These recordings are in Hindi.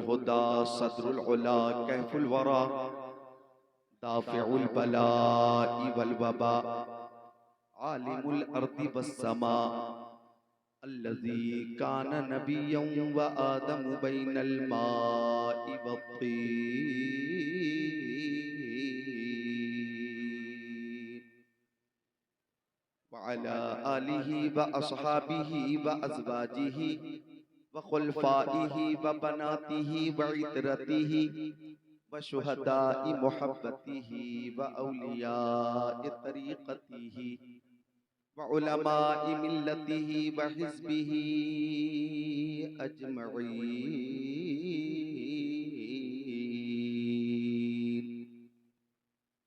हुदा सदरुल उला कहफुल वरा दाफिउल बलाई वल वबा आलिमुल अर्दि वस समा अल्लज़ी काना नबिय्यन व आदमु बैनल माइ वत्तीन व अला आलिहि व अस्हाबिहि व अज़वाजिहि व खुलफाइहि व बनातिहि व इतरतिहि व शुहदाइ मुहब्बतिहि व औलियाए तरीक़तिहि व उलमाए मिल्लतिहि व हिज़्बिहि अजमईन।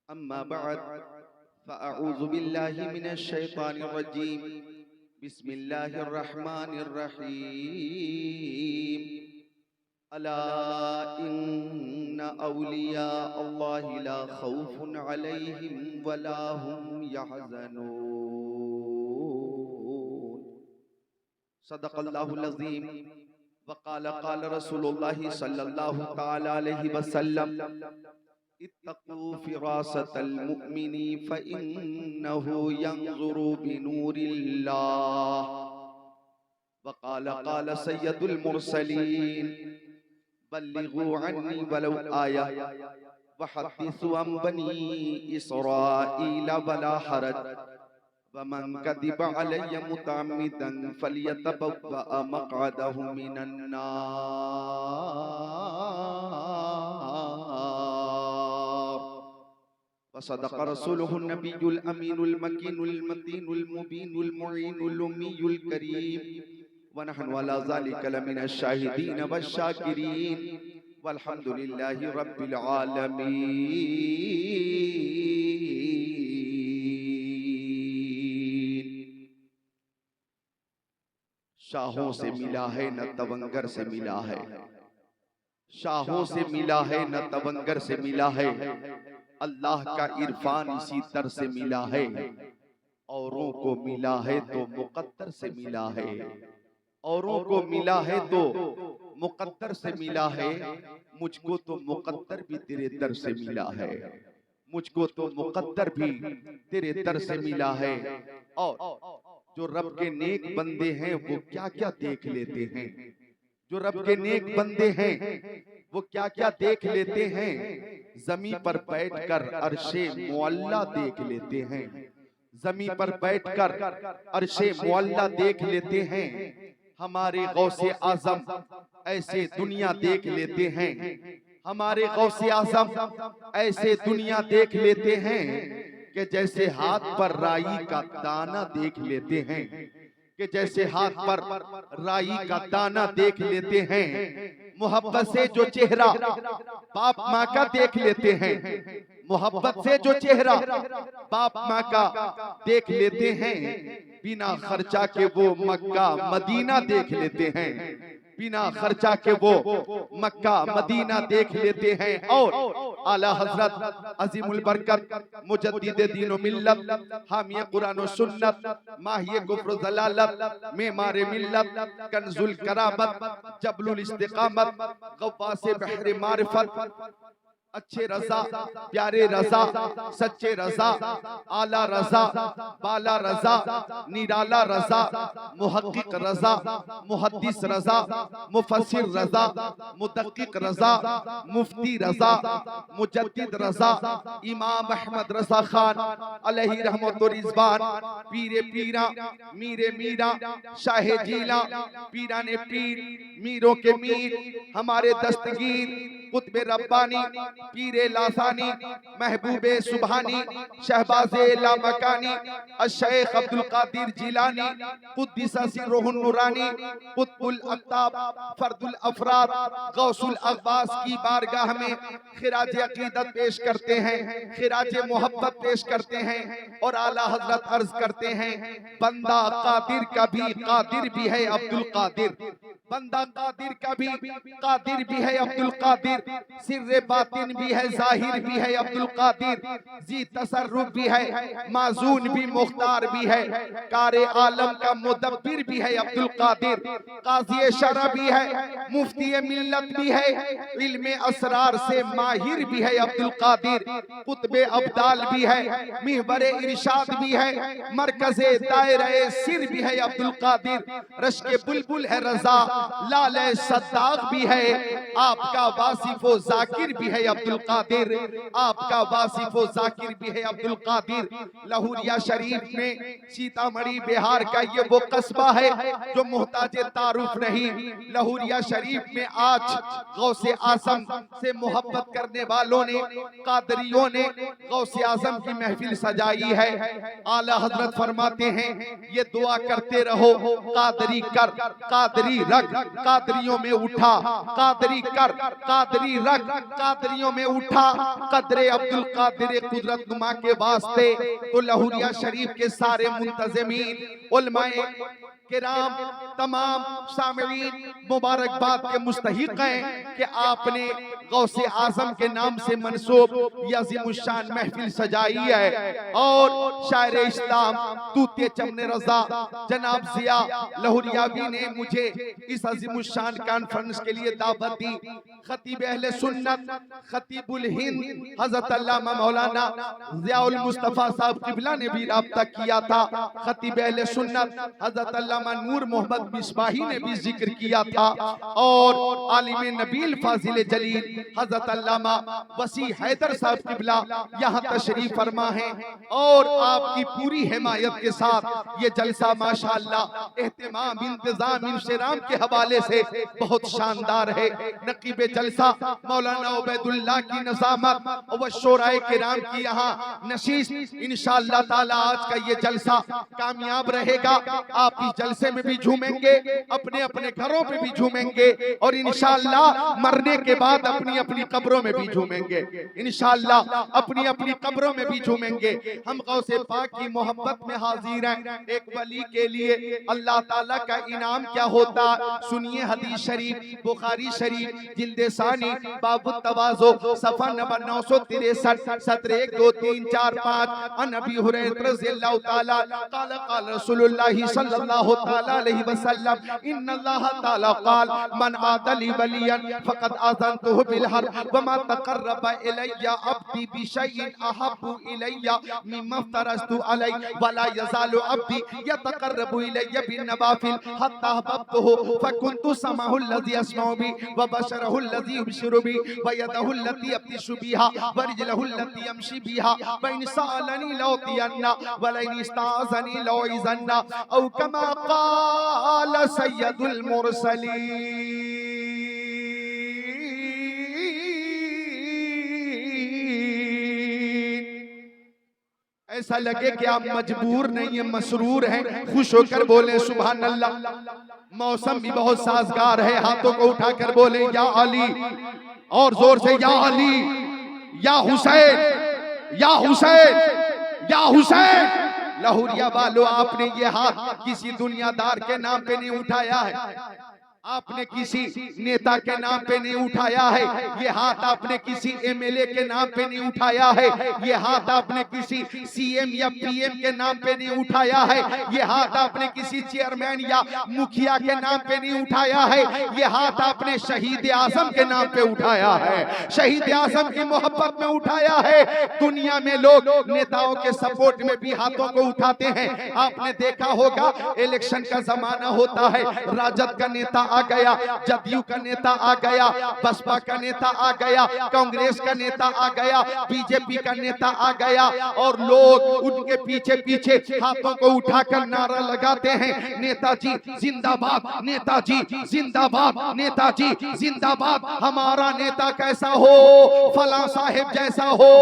अम्मा बअद फ़अऊज़ु बिल्लाहि मिनश शैतानिर रजीम। बिस्मिल्लाहिर रहमानिर रहीम। अला इन्ना औलिया अल्लाहि ला खौफुन अलैहिम वला हुम यहज़नून। सदक़ल्लाहुल अज़ीम। वक़ाल क़ाल रसूलुल्लाहि सल्लल्लाहु तआला अलैहि वसल्लम इत्तक़ू फ़िरासतल मुअ्मिनी फ़इन्नहु यंज़ुरु बिनूरिल्लाह। वक़ाल क़ाल सय्यदुल मुरसलीन बल्लिगू अन्नी वलौ आया वहद्दिसू अन बनी इसराईल वला हरज वमन कदिब अलैया मुतअम्मिदन फलियतबव्वअ मक़अदहु मिनन नार। वसदक़ रसूलुहुन नबियुल अमीनुल मकीनुल मतीनुल मुबीनुल मुईनुल उम्मीयुल करीम व नहनु अला ज़ालिका लमिनश शाहिदीन वश्शाकिरीन वल्हम्दुलिल्लाहि रब्बिल आलमीन। शाहों से मिला है न तवंगर से मिला है, शाहों से मिला है न तवंगर से मिला है, अल्लाह का इरफान इसी दर से मिला है। औरों को मिला है तो मुक़द्दर से मिला है, औरों को मिला है तो मुक़द्दर से मिला है। मुझको तो मुक़द्दर भी तेरे दर से मिला है, मुझको तो मुक़द्दर भी तेरे दर से मिला है। और जो रब के नेक बंदे हैं वो क्या क्या देख लेते हैं, जो रब के नेक बंदे हैं वो क्या क्या देख लेते हैं। ज़मीन पर बैठकर अर्शे मुअल्ला देख लेते हैं, ज़मीन पर बैठकर अर्शे मुअल्ला देख लेते हैं। हमारे गौसे आज़म ऐसे दुनिया देख लेते हैं, हमारे गौसे आज़म ऐसे दुनिया देख लेते हैं कि जैसे हाथ पर राई का दाना देख लेते हैं, कि जैसे हाथ पर राई का दाना देख लेते हैं। मोहब्बत से जो चेहरा बाप माँ का देख लेते हैं, मोहब्बत से जो चेहरा बाप माँ का देख लेते हैं, बिना खर्चा के वो मक्का मदीना देख लेते हैं, बिना खर्चा के वो मक्का मदीना देख लेते हैं। और आला हजरत अजीमुल बरकत मुजद्दिद दीन व मिल्लत हामी कुरान व सुन्नत माहिए कुफ्र ज़लालत मेमारे मिल्लत कंजुल करामत जबलुल इस्तिकामत गव्वासे बहरे मारिफत अच्छे रजा प्यारे रजा सच्चे रजा आला रजा बाला रजा निराला रजा मुहक्किक रजा मुहद्दिस रजा मुफस्सिर रजा मुदक्किक रजा मुफ्ती रजा मुजद्दिद रजा इमाम अहमद रजा खान अलैहि रहमत व रिज़वान पीरे पीरा मीरे मीरा शाहे जीला पीरा ने पीर मीरों के मीर हमारे दस्तगीर कुतबे रब्बानी पीरे लासानी महबूबे सुबहानी शहबाज़े लामकानी अश-शेख अब्दुल कादिर जिलानी कुद्दिसा सिर्रुहुन नूरानी कुतुबुल अक़ताब फर्दुल अफराद गौसुल अक़बास की बारगाह में खिराज अक़ीदत पेश करते हैं, खिराज मोहब्बत पेश करते हैं। और आला हज़रत अर्ज करते हैं बंदा कादिर का भी कादिर भी है अब्दुल कादिर, बंदा कादिर का भी कादिर भी है अब्दुल कादिर। सिर्रे बातिन भी है, जाहिर भी है अब्दुल कादिर, जी तसर्रुफ भी है, माजून भी, मुख्तार भी है, कारे आलम का मुदब्बिर भी है अब्दुल कादिर, काज़ी शरअ भी है, मुफ्ती मिल्लत भी है, इल्मे असरार से माहिर भी है अब्दुल कादिर, कुतबे अब्दाल भी है, मिहबरे इरशाद भी है, मरकज़े दायरे सिर भी है अब्दुल कादिर, रश्के बुलबुल है रजा, लाले सद्दाक भी है, आपका वासिफो जाकिर भी है अब्दुल कादिर, आपका वासिफो जाकिर भी है अब्दुल कादिर। लहुरिया शरीफ में सीतामढ़ी बिहार का ये वो कस्बा है जो मोहताज तारुफ नहीं। लहुरिया शरीफ में आज गौसे आजम से मोहब्बत करने वालों ने, कादरियों ने गौसे आजम की महफिल सजाई है। आला हजरत फरमाते हैं ये दुआ करते रहो, कादरी कर, कादरी रख, कादरियों में उठा, कादरी कर, कादरी रख, कादरियों में उठा, कदरे अब्दुल कादिर कुदरत नुमा के वास्ते। तो लहुरिया शरीफ के सारे मुंतज़िमीन उलमाए किराम, तमाम सामईन मुबारकबाद के मुस्तहिक हैं कि आपने गौसे आजम के नाम से मंसूब ये अज़ीमुश्शान महफिल सजाई है। और शायर इस्लाम तूते चमने रजा जनाब जिया लहुरियावी ने मुझे इस अज़ीमुश्शान कॉन्फ्रेंस के लिए दावत दी। खतीब अहले सुन्नत, खतीबुल हिंद हज़रत अल्लामा मौलाना ज़ियाउल मुस्तफ़ा साहब क़िबला ने भी राब्ता किया था। खतीब अहले सुन्नत हज़रत अल्लामा नूर मोहम्मद मिसबाही ने भी जिक्र किया था। और आलिम नबील फाजिल जलील हज़रत अल्लामा वसी हैदर साहब क़िबला यहाँ तशरीफ फरमा है। और आपकी पूरी हिमायत के साथ ये जलसा माशाअल्लाह एहतिमाम, इंतजाम, इंशराम के हवाले से बहुत शानदार है। नकीब जलसा मौलाना उबैदुल्लाह की नज़ामत और शोराए किराम की यहाँ नशीस, इंशाअल्लाह ताला आज का ये जलसा कामयाब रहेगा। आप इस जलसे में भी झूमेंगे, अपने अपने घरों पे भी झूमेंगे और इंशाअल्लाह मरने के बाद अपनी अपनी कब्रों में भी झूमेंगे। इंशाअल्लाह अपनी अपनी कब्रों में भी झूमेंगे। हम गौसे पाक की मोहब्बत में हाजिर हैं। एक वली के लिए अल्लाह ताला का इनाम क्या होता, सुनिए हदीस शरीफ बुखारी शरीफ जिल्द सानी बाबु तवाज़ो सफ़ा नंबर 963 सत्र 1 2 3 4 5 अन अबी हुरैरा रज़ियल्लाहु ताला क़ाल क़ाल रसूलुल्लाह सल्लल्लाहु ताला अलैहि वसल्लम इन्नल्लाह ताला क़ाल मन आदली वलियन फ़क़द आज़नतुहु बिल हर्ब व मा तक़र्रबा इलैया अब्दी बिशैइन अहब्बु इलैया मिम्मा फ़तरस्तु अलैहि व ला यज़ालु अब्दी यतक़र्रबु इलैया बिन नवाफ़िल हत्ता अहबब्तुहु फ़कुन्तु समाहु अल्लज़ी अस्माउ बि व बशरहु अल्लज़ी युबशिरु बि व यदहु अल्लती यब्तिशु बिहा व रिजलहु अल्लती यमशी बिहा व इन सअलनी लौतियन्ना व ला इन इस्ताज़नी लौइज़न्ना औ कमा क़ाल सय्यदुल मुरसलीन। ऐसा लगे कि आप मजबूर नहीं है, मसरूर हैं, खुश होकर बोले सुभान अल्लाह। मौसम भी बहुत साजगार है, हाथों को उठाकर बोले या अली, और जोर से या अली, या हुसैन, या हुसैन, या हुसैन। लहुरिया वालों, आपने ये हाथ किसी दुनियादार के नाम पे नहीं उठाया है, आपने किसी नेता के नाम पे नहीं उठाया है। ये हाथ आपने किसी एमएलए के नाम पे नहीं उठाया है। ये हाथ आपने किसी सीएम या पीएम के नाम पे नहीं उठाया है। ये हाथ आपने किसी चेयरमैन या मुखिया के नाम पे नहीं उठाया है। ये हाथ आपने शहीद आजम के नाम पे उठाया है, शहीद आजम की मोहब्बत में उठाया है। दुनिया में लोग नेताओं के सपोर्ट में भी हाथों को उठाते हैं। आपने देखा होगा इलेक्शन का जमाना होता है, राजद का नेता आ गया, जदयू का नेता आ गया, बसपा का नेता आ गया, कांग्रेस का नेता आ गया, बीजेपी का नेता आ गया, और लोग उनके पीछे पीछे हाथों को उठाकर नारा लगाते हैं, नेताजी जिंदाबाद, नेताजी जिंदाबाद, नेताजी जिंदाबाद, हमारा नेता कैसा हो, फला साहिब जैसा हो।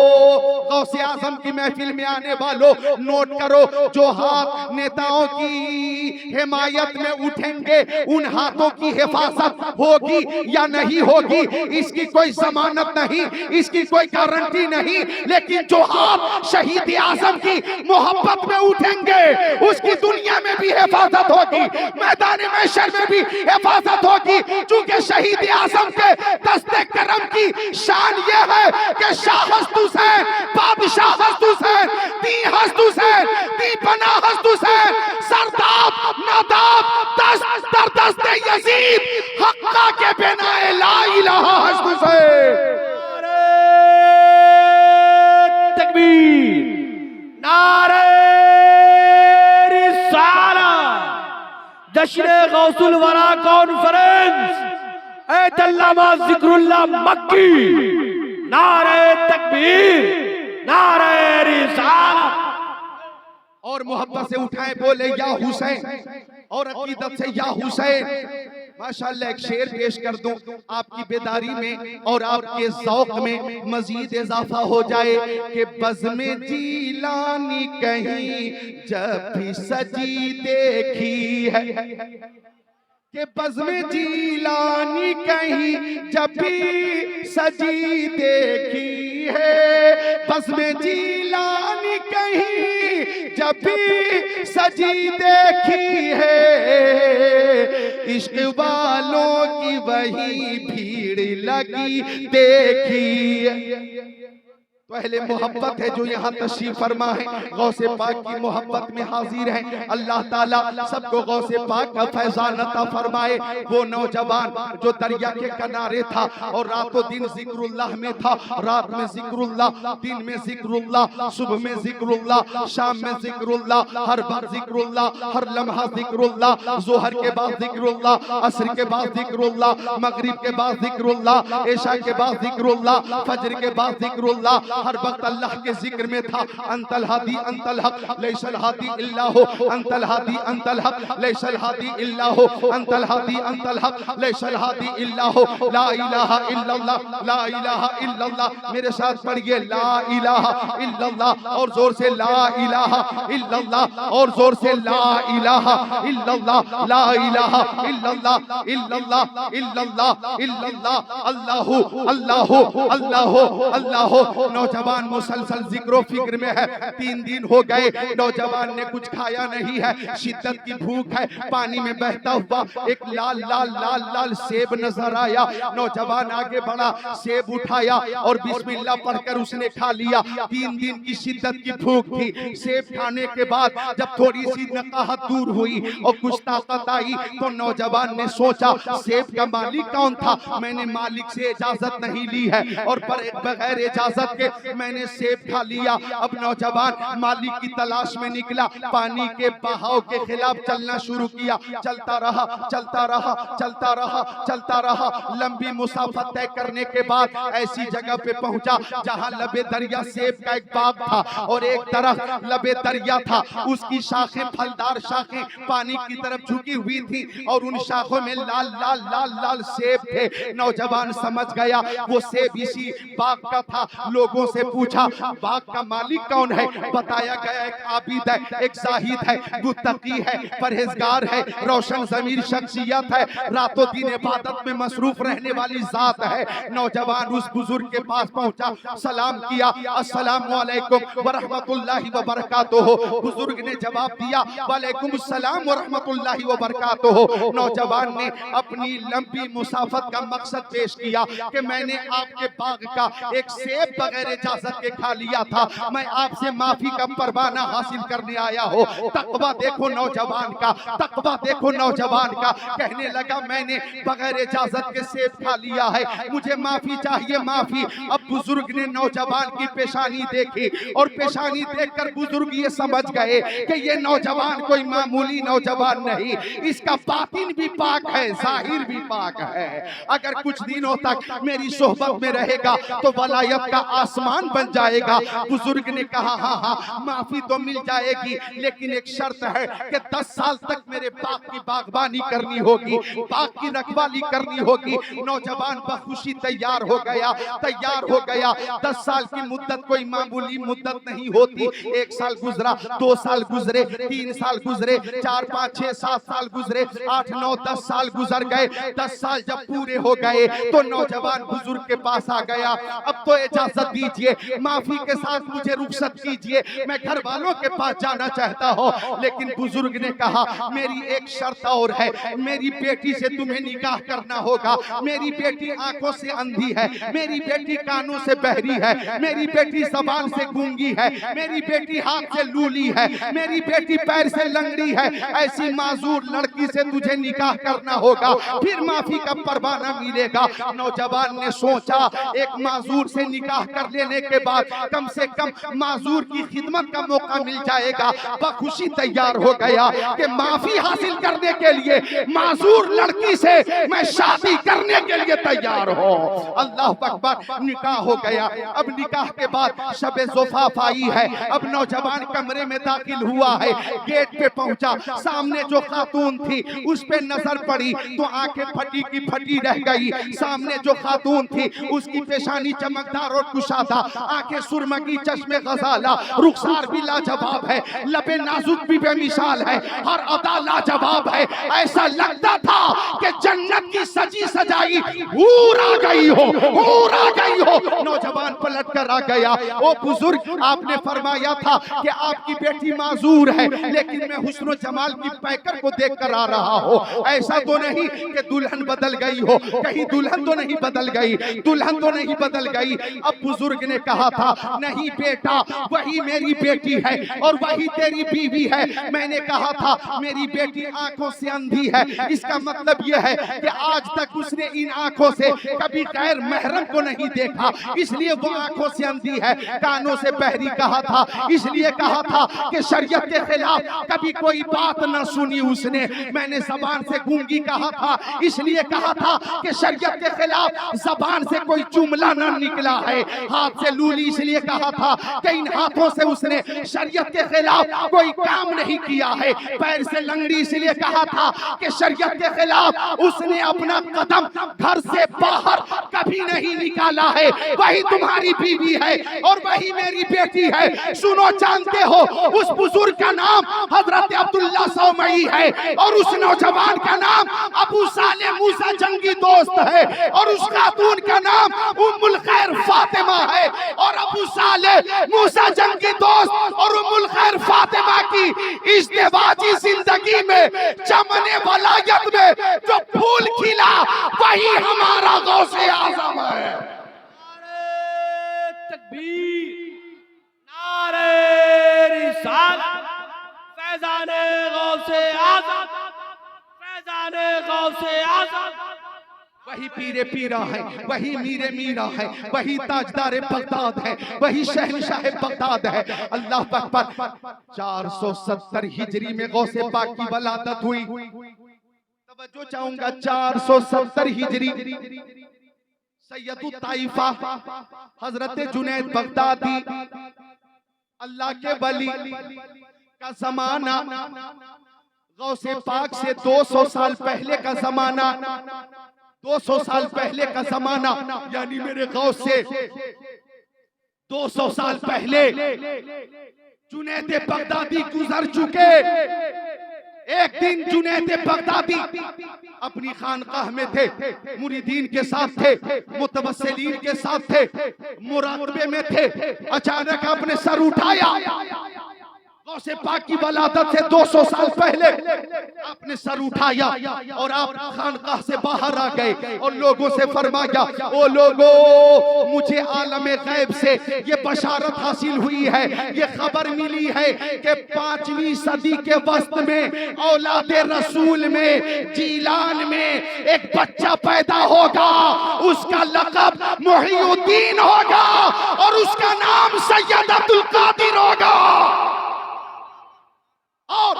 गौसे आजम की महफिल में आने वालों, नोट करो, जो हाथ नेताओं की हिमायत में उठेंगे उन हाथों की हिफाजत होगी या नहीं होगी, इसकी कोई जमानत नहीं, इसकी कोई गारंटी नहीं। लेकिन जो हाथ शहीद आजम की मोहब्बत में उठेंगे उसकी दुनिया में भी हिफाजत होगी, मैदान महशर में भी हिफाजत होगी। चूंकि शहीद आजम के दस्ते करम की के शाह हस्त हुसैन, बादशाह हस्त हुसैन, दी हस्त हुसैन, दी बना हस्त हुसैन, सरदाब नादाब दस्त दर दस्त यजीद, हक्का के बिनाए ला इलाहा हस्त हुसैन। तकबीर, नारे रिसाला, जश्न गौसुल वरा कॉन्फ्रेंस अल्लामा जिक्रुल्लाह मक्की, नारे तकबीर, नारे रिसाला। और मोहब्बत से उठाए बोले या हुसैन, और अकीदत से या हुसैन। माशाअल्लाह एक शेर पेश कर दूं आपकी बेदारी में और आपके ज़ौक़ में मजीद इजाफा हो जाए कि बज़्म जीलानी कहीं जब भी सजी देखी है, कि बज़्म जीलानी कहीं जब भी सजी देखी है, बज़्म जीलानी कहीं जब भी सजी देखी है, इश्क वालों की वही भीड़ लगी देखी है। तो अहले मोहब्बत है जो यहाँ तशरीफ फरमा है, गौसे पाक की मोहब्बत में हाजिर है। अल्लाह ताला सबको गौसे पाक का फैज़ान अता फरमाए। वो नौजवान जो दरिया के किनारे था और रातों दिन जिक्रुल्लाह में था, रात में जिक्रुल्लाह, दिन में जिक्रुल्लाह, सुबह में जिक्रुल्लाह, शाम में जिक्रुल्लाह, हर बार जिक्रुल्लाह, हर लम्हा जिक्रुल्लाह, ज़ोहर के बाद जिक्रुल्लाह, असर के बाद जिक्रुल्लाह, मगरिब के बाद जिक्रुल्लाह, इशा के बाद जिक्रुल्लाह, फजर के बाद जिक्रुल्लाह, हर वक्त अल्लाह के जिक्र में था। अंतल हादी अंतल हक लैसल हादी इल्ला हो, अंतल हादी अंतल हक लैसल हादी इल्ला हो, अंतल हादी अंतल हक लैसल हादी इल्ला हो। ला इलाहा इल्लल्लाह, ला इलाहा इल्लल्लाह। मेरे साथ पढ़िए ला इलाहा इल्लल्लाह, और जोर से ला इलाहा इल्लल्लाह, और जोर से ला इलाहा इल्लल्लाह, ला इलाहा इल्लल्लाह, इल्लल्लाह इल्लल्लाह इल्लल्लाह, अल्लाहु अल्लाहु अल्लाहु अल्लाहु। नौजवान मुसलसल जिक्रो फिक्र में है। 3 दिन हो गए नौजवान ने कुछ खाया नहीं है, शिद्दत की भूख है। पानी में बहता हुआ एक लाल लाल लाल लाल सेब नजर आया। नौजवान आगे बढ़ा, सेब उठाया और बिस्मिल्लाह पढ़कर उसने खा लिया। 3 दिन की शिद्दत की भूख थी। सेब खाने के बाद जब थोड़ी सी नकाहत दूर हुई और कुछ ताकत आई तो नौजवान ने सोचा सेब का मालिक कौन था, मैंने मालिक से इजाजत नहीं ली है और बगैर इजाजत के मैंने सेब खा लिया। अब नौजवान मालिक की तलाश में निकला, पानी के बहाव के खिलाफ चलना शुरू किया। चलता रहा चलता रहा चलता रहा चलता रहा। लंबी मुसाफत तय करने के बाद ऐसी जगह पे पहुंचा जहां लबे दरिया सेब का एक बाग था और एक तरफ लबे दरिया था। उसकी शाखें, फलदार शाखें पानी की तरफ झुकी हुई थी और उन शाखों में लाल लाल लाल लाल सेब थे। नौजवान समझ गया वो सेब इसी बाग का था। लोगों से पूछा बाग का मालिक कौन है, बताया गया एक आबिद है, एक जाहिद है, मुत्तकी है, परहेजगार है, रोशन ज़मीर शख्सियत है, रातों दिन इबादत में मसरूफ रहने वाली जात है। नौजवान उस बुजुर्ग के पास पहुंचा, सलाम किया, अस्सलामु अलैकुम व रहमतुल्लाहि व बरकातुहू। बुजुर्ग ने जवाब दिया वालेकुम अस्सलाम व रहमतुल्लाहि व बरकातुहू। नौजवान ने अपनी लंबी मुसाफत का मकसद पेश किया कि मैंने आपके बाग का एक सेब बगैर इजाजत के खा लिया था, मैं आपसे माफी का परवाना हासिल करने आया हो। तकवा देखो नौजवान का, तकवा देखो नौजवान का। कहने लगा मैंने बगैर इजाजत के सेब खा लिया है, मुझे माफी चाहिए, माफी। अब बुजुर्ग ने नौजवान की पेशानी देखी और पेशानी देखकर बुजुर्ग ये समझ गए कि ये नौजवान कोई मामूली नौजवान नहीं, इसका बातिन भी पाक है, जाहिर भी पाक है। अगर कुछ दिनों तक मेरी सोहबत में रहेगा तो वलायत का आसमान बन जाएगा। बुजुर्ग ने कहा हाँ हाँ माफी तो मिल जाएगी, लेकिन एक शर्त है कि 10 साल तक मेरे बाग की बागबानी करनी होगी, बाग की रखवाली करनी होगी। नौजवान बखुशी तैयार हो गया, तैयार हो गया। 10 साल की मुद्दत कोई मामूली मुद्दत नहीं होती। 1 साल गुजरा, 2 साल गुजरे, 3 साल गुजरे, 4, 5, 6, 7 साल गुजरे, 8, 9, 10 साल गुजर गए। 10 साल जब पूरे हो गए तो नौजवान बुजुर्ग के पास आ गया। अब तो इजाजत दी कीजिए, माफी के साथ मुझे रुखसत कीजिए, मैं घर वालों के पास जाना चाहता हूँ। लेकिन बुजुर्ग ने कहा मेरी एक शर्त और है, मेरी बेटी से तुम्हें निकाह करना होगा। मेरी बेटी आंखों से अंधी है, मेरी बेटी कानों से बहरी है, मेरी बेटी जबान से गूंगी है, मेरी बेटी हाथ से लूली है, मेरी बेटी पैर से लंगड़ी है। ऐसी माजूर लड़की से तुझे निकाह करना होगा, फिर माफी का परवाना मिलेगा। नौजवान ने सोचा एक माजूर से निकाह कर लेने के बाद कम से कम माजूर की खिदमत का मौका मिल जाएगा। बखुशी तैयार हो गया कि माफी हासिल करने के लिए माजूर लड़की से मैं शादी करने के लिए तैयार हूँ। अल्लाह अकबर, निकाह हो गया। अब निकाह के बाद शबे ज़ुफ़ाफ़ आई है। अब नौजवान कमरे में दाखिल हुआ है, गेट पे पहुंचा, सामने जो खातून थी उस पे नजर पड़ी तो आंखें फटी की फटी रह गई। सामने जो खातून थी उसकी पेशानी चमकदार और कुशादा, आंखें सुरमगी, चश्मे गजाला, रुखसार भी लाजवाब है, लबे नाजुक भी बेमिसाल है, हर अदा लाजवाब है। ऐसा लगता था कि जन्नत की सजी सजाई हूर आ गई हो, हूर आ गई हो। नौजवान पलट कर आ गया, ओ बुजुर्ग आपने फरमाया था कि आपकी बेटी माजूर है, लेकिन मैं हुस्न जमाल की पैकर को देख कर आ रहा हूँ। ऐसा तो नहीं कि दुल्हन बदल गई हो, कहीं दुल्हन तो नहीं बदल गई, दुल्हन तो नहीं बदल गई। अब बुजुर्ग ने कहा था नहीं बेटा, वही मेरी बेटी है और वही तेरी बीवी है। मैंने कहा था मेरी बेटी आंखों से अंधी है, इसका मतलब यह है कि आज तक उसने इन आंखों से कभी गैर महरम को नहीं देखा, इसलिए वो आंखों से अंधी है। कानों से बहरी कहा था, इसलिए कहा था कि शरीयत के खिलाफ कभी कोई बात न सुनी उसने। मैंने जबान से गूंगी कहा था, इसलिए कहा था कि शरीयत के खिलाफ जबान से कोई जुमला न निकला है। हाथ से लूली, इसलिए कहा था कि इन हाथों से उसने शरीयत के खिलाफ कोई काम नहीं किया है। पैर से लंगड़ी, इसलिए कहा था कि शरीयत के खिलाफ उसने अपना कदम घर से बाहर कभी नहीं निकाला है। वही तुम्हारी बीवी है और वही मेरी बेटी है। सुनो, जानते हो उस बुजुर्ग का नाम हजरत अब्दुल्ला सौमई है और उस नौजवान का नाम अबू साले मूसा जंगी दोस्त है और उस खातून का नाम उम्मुल खैर फातिमा है। और अबू साले मूसा जंगी दोस्त और उम्मुल खैर फातिमा की इज़्दिवाजी जिंदगी में चमने वलायत में जो फूल खिला वही हमारा गौसे आज़म है। नारे तकबीर, नारे रिसालत, फैज़ाने गौसे आज़म, फैज़ाने गौसे आज़म। वही पीरे पीरा है, वही मीरे मीरा है, वही ताजदारे बगदाद है, वही शहनशाह बगदाद है। अल्लाह अकबर। 470 हिजरी में गौसे पाक की वलादत हुई। तवज्जो चाहूंगा, 470 हिजरी सैयदु ताइफा हजरत जुनैद बगदादी अल्लाह के वली का जमाना, गौसे पाक से 200 साल पहले का जमाना, 200 साल पहले का जमाना, यानी मेरे गौस से 200 साल पहले जुनैद बगदादी गुजर चुके। एक दिन जुनैद बगदादी अपनी खानकाह में थे, मुरीदीन के साथ थे, मुतवस्सिलीन के साथ थे, मुराकबे में थे। अचानक आपने सर उठाया, गौसे पाक की वलादत से 200 साल पहले आपने सर उठाया और आप खानकाह से बाहर आ गए और लोगों से फरमाया, ओ लोगों, मुझे आलम गैब से ये बशारत हासिल हुई है, ये खबर मिली है कि 5वीं सदी के वस्त में औलादे रसूल में जीलान में एक बच्चा पैदा होगा, उसका लक़ब मुहीउद्दीन होगा और उसका नाम सैयद अब्दुल कादिर होगा। और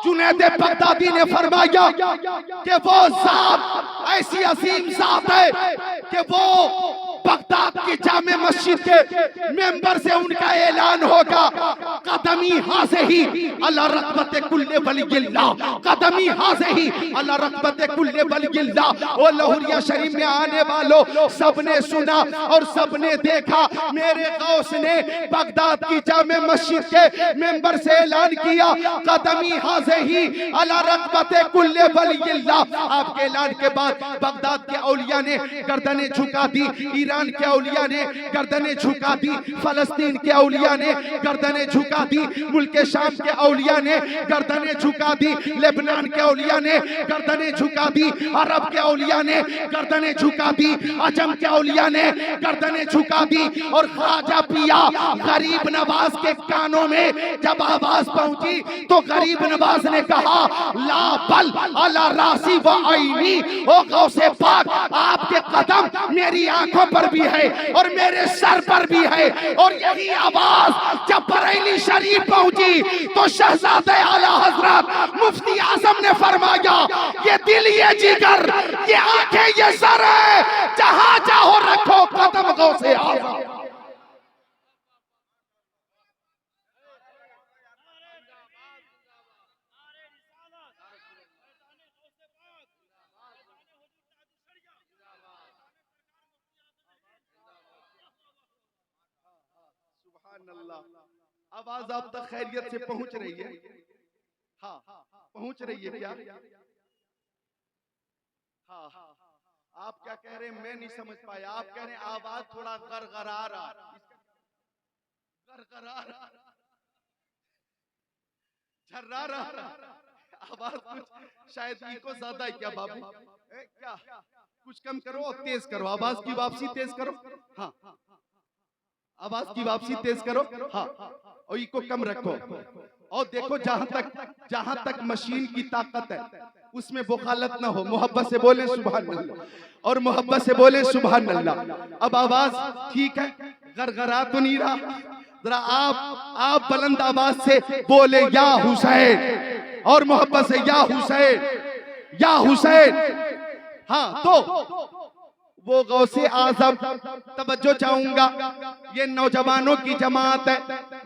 जुनैद बगदादी ने फरमाया कि वो ज़ात ऐसी अजीम ज़ात है कि वो बगदाद की जामे मस्जिद के मेंबर से उनका ऐलान होगा, कदमी हाज़िही अला रक़बत कुल्ले वलिय्यिल्लाह, कदमी हाज़िही अला रक़बत कुल्ले वलिय्यिल्लाह। वो लाहौरिया शरीफ में आने वालों, सबने सुना और सबने देखा, मेरे गौस ने बगदाद की जामे मस्जिद के मेंबर से ऐलान किया, कदमी हाज़िही अला रक़बत कुल्ले वलिय्यिल्लाह। आपके ऐलान के बाद बगदाद के औलिया ने गर्दनें झुका दी, ईरान के औलिया ने गर्दनें झुका दी, फलस्तीन के औलिया ने गर्दनें झुका दी, मुल्क शाम के औलिया ने गर्दनें झुका दी, लेबनान के औलिया ने गर्दनें झुका दी, अरब के औलिया ने गर्दनें झुका दी, अजम के औलिया ने गर्दनें झुका दी। और ख्वाजा पिया गरीब नवाज के कानों में जब आवाज पहुंची तो गरीब नवाज ने कहा, ला बल अला रासी व आईनी, ओ गौसे पाक, आपके कदम मेरी आंखों पर भी है और मेरे सर पर भी है। और यही आवाज जब बरेली शरीफ पहुंची तो शहजादे आला हजरत मुफ्ती आजम ने फरमाया, ये दिल, ये जिगर, ये आंखें, ये सर है, जहां चाहो रखो कदम गौसे आजम। आवाज आप तक खैरियत से पहुंच रही है? हाँ, पहुंच रही है क्या? हाँ, आप क्या कह रहे हैं मैं नहीं समझ पाया। आप कह रहे हैं आवाज थोड़ा गरगरा रहा, गरगरा रहा, झर्रा रहा, आवाज कुछ शायद इको ज्यादा है क्या बाबू? क्या कुछ कम करो और तेज करो, आवाज की वापसी तेज करो। हाँ, आवाज की वापसी तेज करो। हाँ, और इको कम रखो। और देखो जहां तक मशीन की ताकत है उसमें बुखालत ना हो। मोहब्बत से बोले सुभान अल्लाह, और मोहब्बत से बोले सुभान अल्लाह। अब आवाज ठीक है, गरगरा तो नहीं रहा। जरा आप बुलंद आवाज से बोले या हुसैन, और मोहब्बत से या हुसैन, या हुसैन। हाँ, तो वो गौसे आजम, तवज्जो चाहूंगा, ये नौजवानों की जमात है।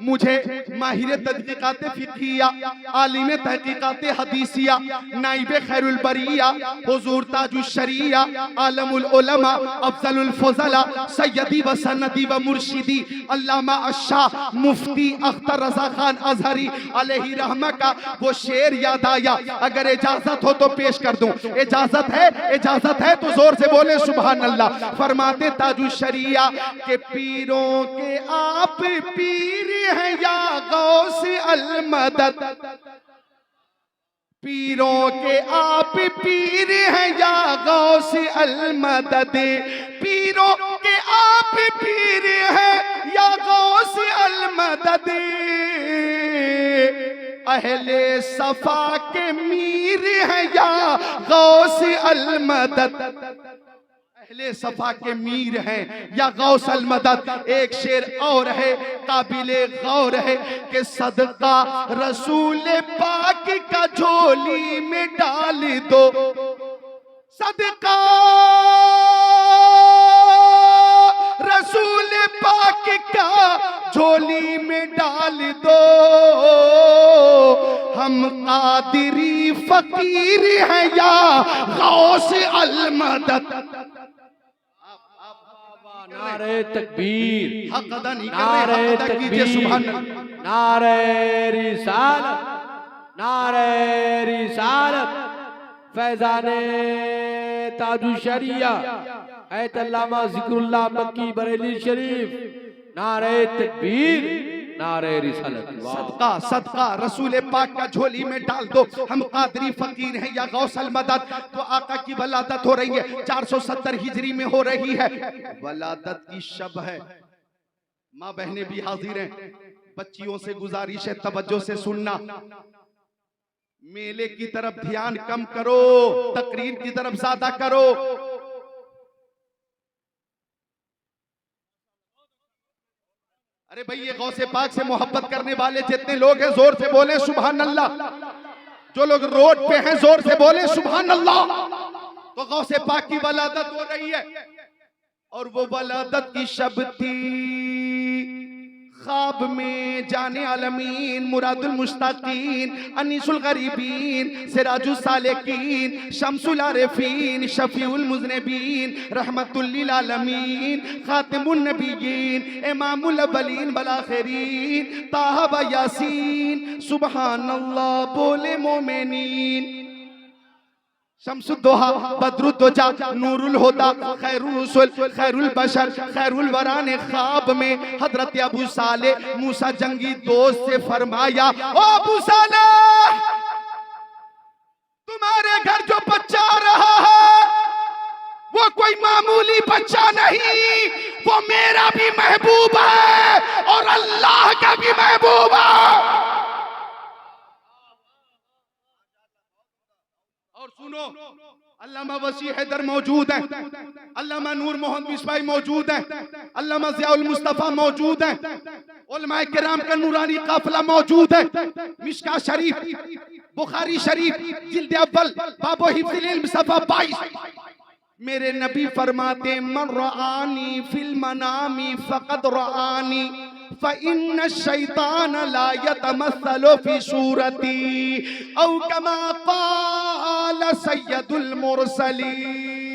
मुझे माहिर तहकीकात फिक़हिया, आलिम तहकीकात हदीसिया, नाइबे खैरुल बरिया, हुजूर ताजुल शरिया, आलमुल उलमा, अफजलुल फज़ला, सय्यदी व सनदी व मुर्शिदी, अल्लामा अशाह मुफ्ती अख्तर रज़ा खान अज़हरी अलैहि रहमा का वो शेर याद आया। अगर इजाजत हो तो पेश कर दूं। इजाजत है? इजाजत है तो जोर से बोले सुभान अल्लाह। फरमाते ताजुल शरिया के पीरों के आप पीर हैं या गौस अल मदद, पीरों के आप पीर हैं या गौस अल मदद, पीरों के आप पीर हैं या गौस अल मदद, अहले सफा के मीर हैं या गौस अल मदद, अहले सफा के मीर हैं या गौस अल मदद। एक शेर और है काबिले गौर है कि सदका रसूल पाक का झोली में डाल दो, सदका रसूल पाक का झोली में डाल दो, हम कादिरी फकीर हैं या गौस अल मदद। नारे तकबीर, हक अदा नहीं कर रहे, हक अदा कीजिए सुभान अल्लाह। नारे रिसालत, नारे रिसालत, फैजाने ताजुल शरिया, अल्लामा ज़िक्रुल्लाह मक्की बरेली शरीफ, नारे तकबीर, नारे रिसालत। सदका सदका रसूल पाक का झोली में डाल दो, हम कादरी फकीर हैं या गौस अल मदद। तो आका की वलादत हो रही है 470 हिजरी में हो रही है। वलादत की शब है, माँ बहनें भी हाजिर हैं। बच्चियों से गुजारिश है तवज्जो से सुनना। मेले की तरफ ध्यान कम करो, तकरीर की तरफ ज्यादा करो। अरे भाई ये गौसे पाक से मोहब्बत करने वाले जितने लोग हैं जोर से बोले सुभान अल्लाह। जो लोग रोड पे हैं जोर से बोले सुभान अल्लाह। तो गौसे पाक की वलादत हो रही है और वो वलादत की शब थी। ख्वाब में जाने आलमीन, मुरादुल मुश्ताकीन, अनीसुल गरीबीन, सिराजुल सालिकीन, शम्सुल आरिफीन, शफीउल मुज़निबीन, रहमतुल लिल आलमीन, खातिमुन नबिय्यीन, इमामुल अव्वलीन वल आखिरीन, ताहा व यासीन, सुभान अल्लाह बोले मोमिनीन। शम्सुद्दोहा, बद्रुद्दोजा, नूरुल हुदा, खैरुल रुसुल, खैरुल बशर, खैरुल वरा ने ख्वाब में हजरत अबू सालेह मूसा जंगी दोस्त से फरमाया, ओ अबू सालेह, तुम्हारे घर जो बच्चा आ रहा है वो कोई मामूली बच्चा नहीं, वो मेरा भी महबूब है और अल्लाह का भी महबूब है। और सुनो, अल्लामा वसी हैदर मौजूद है, अल्लामा नूर मोहम्मद मिसबाही मौजूद है, अल्लामा ज़ियाउल मुस्तफा मौजूद है, उलमाए किराम का नूरानी काफिला मौजूद है, मिशका शरीफ, बुखारी शरीफ, जिल्द अव्वल, बाबो हिफ्ज़ुल इल्म सफ़ा 22। मेरे नबी फरमाते, मन रआनी फिल मनामी फ़क़द रआनी फ़इन्न शैतान ला यतमस्सलु फ़ी सूरती औ कमा क़ाल सय्यदुल मुरसलीन।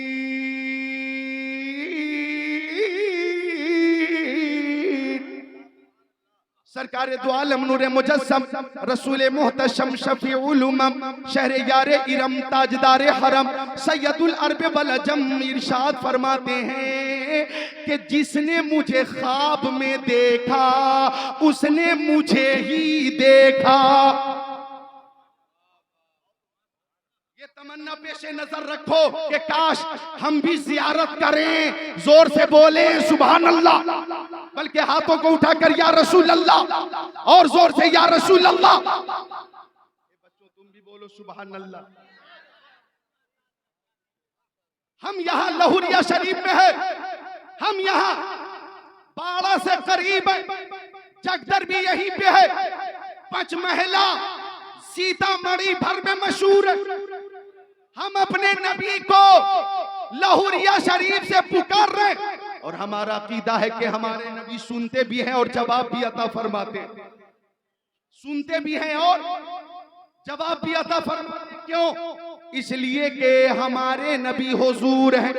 सरकार दो आलम नूर मुजस्सम रसूल मुहतशम शफीउल उमम शहर यारे इरम ताजदार हरम सैयदुल अरब वल अजम इरशाद फरमाते हैं कि जिसने मुझे ख्वाब में देखा उसने मुझे ही देखा। ये तमन्ना पेशे नजर रखो कि काश हम भी जियारत करें, जोर से बोले सुभान अल्लाह, बल्कि हाथों को उठाकर या रसूल अल्लाह और जोर से या रसूल अल्लाह। बच्चों तुम भी बोलो सुभान अल्लाह। हम यहाँ लहुरिया शरीफ में है, हम यहाँ बाड़ा से करीब है, जगदर भी यहीं पे है, पंचमहला सीतामढ़ी भर में मशहूर है। हम अपने नबी को लहुरिया शरीफ से पुकार रहे और हमारा अकीदा है कि हमारे नबी सुनते भी हैं और जवाब भी अता फरमाते हैं, सुनते भी हैं और जवाब भी अता फरमाते। क्यों? इसलिए कि हमारे नबी हुजूर हैं,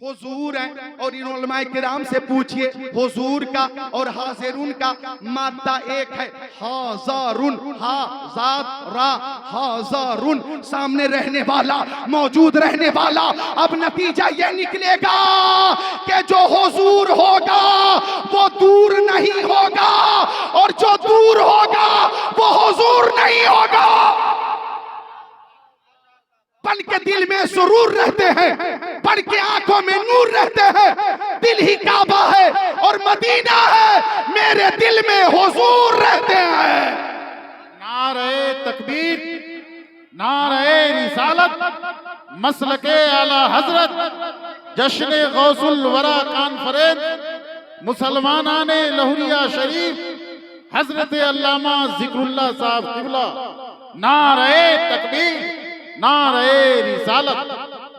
हुजूर है। और इन उलमाए किराम से पूछिए, हुजूर का और हाजिरुन का मादा एक है, हाज़ारुन, हाज़ारा हाज़ारुन, सामने रहने वाला, मौजूद रहने वाला। अब नतीजा ये निकलेगा कि जो हुजूर होगा वो दूर नहीं होगा और जो दूर होगा वो हुजूर नहीं होगा, पल के दिल में सुरूर रहते हैं, पल के आंखों में नूर रहते हैं। दिल ही काबा है और मदीना है, मेरे दिल में हुजूर रहते हैं। नारे तकबीर, नारे रिसालत, मसलके आला हजरत, जश्न गौसुल वरा कॉन्फ्रेंस, मुसलमानाने लहुरिया शरीफ, हजरत अल्लामा जिक्रुल्लाह साहब किबला। नारे तकबीर, नारे रिसालत,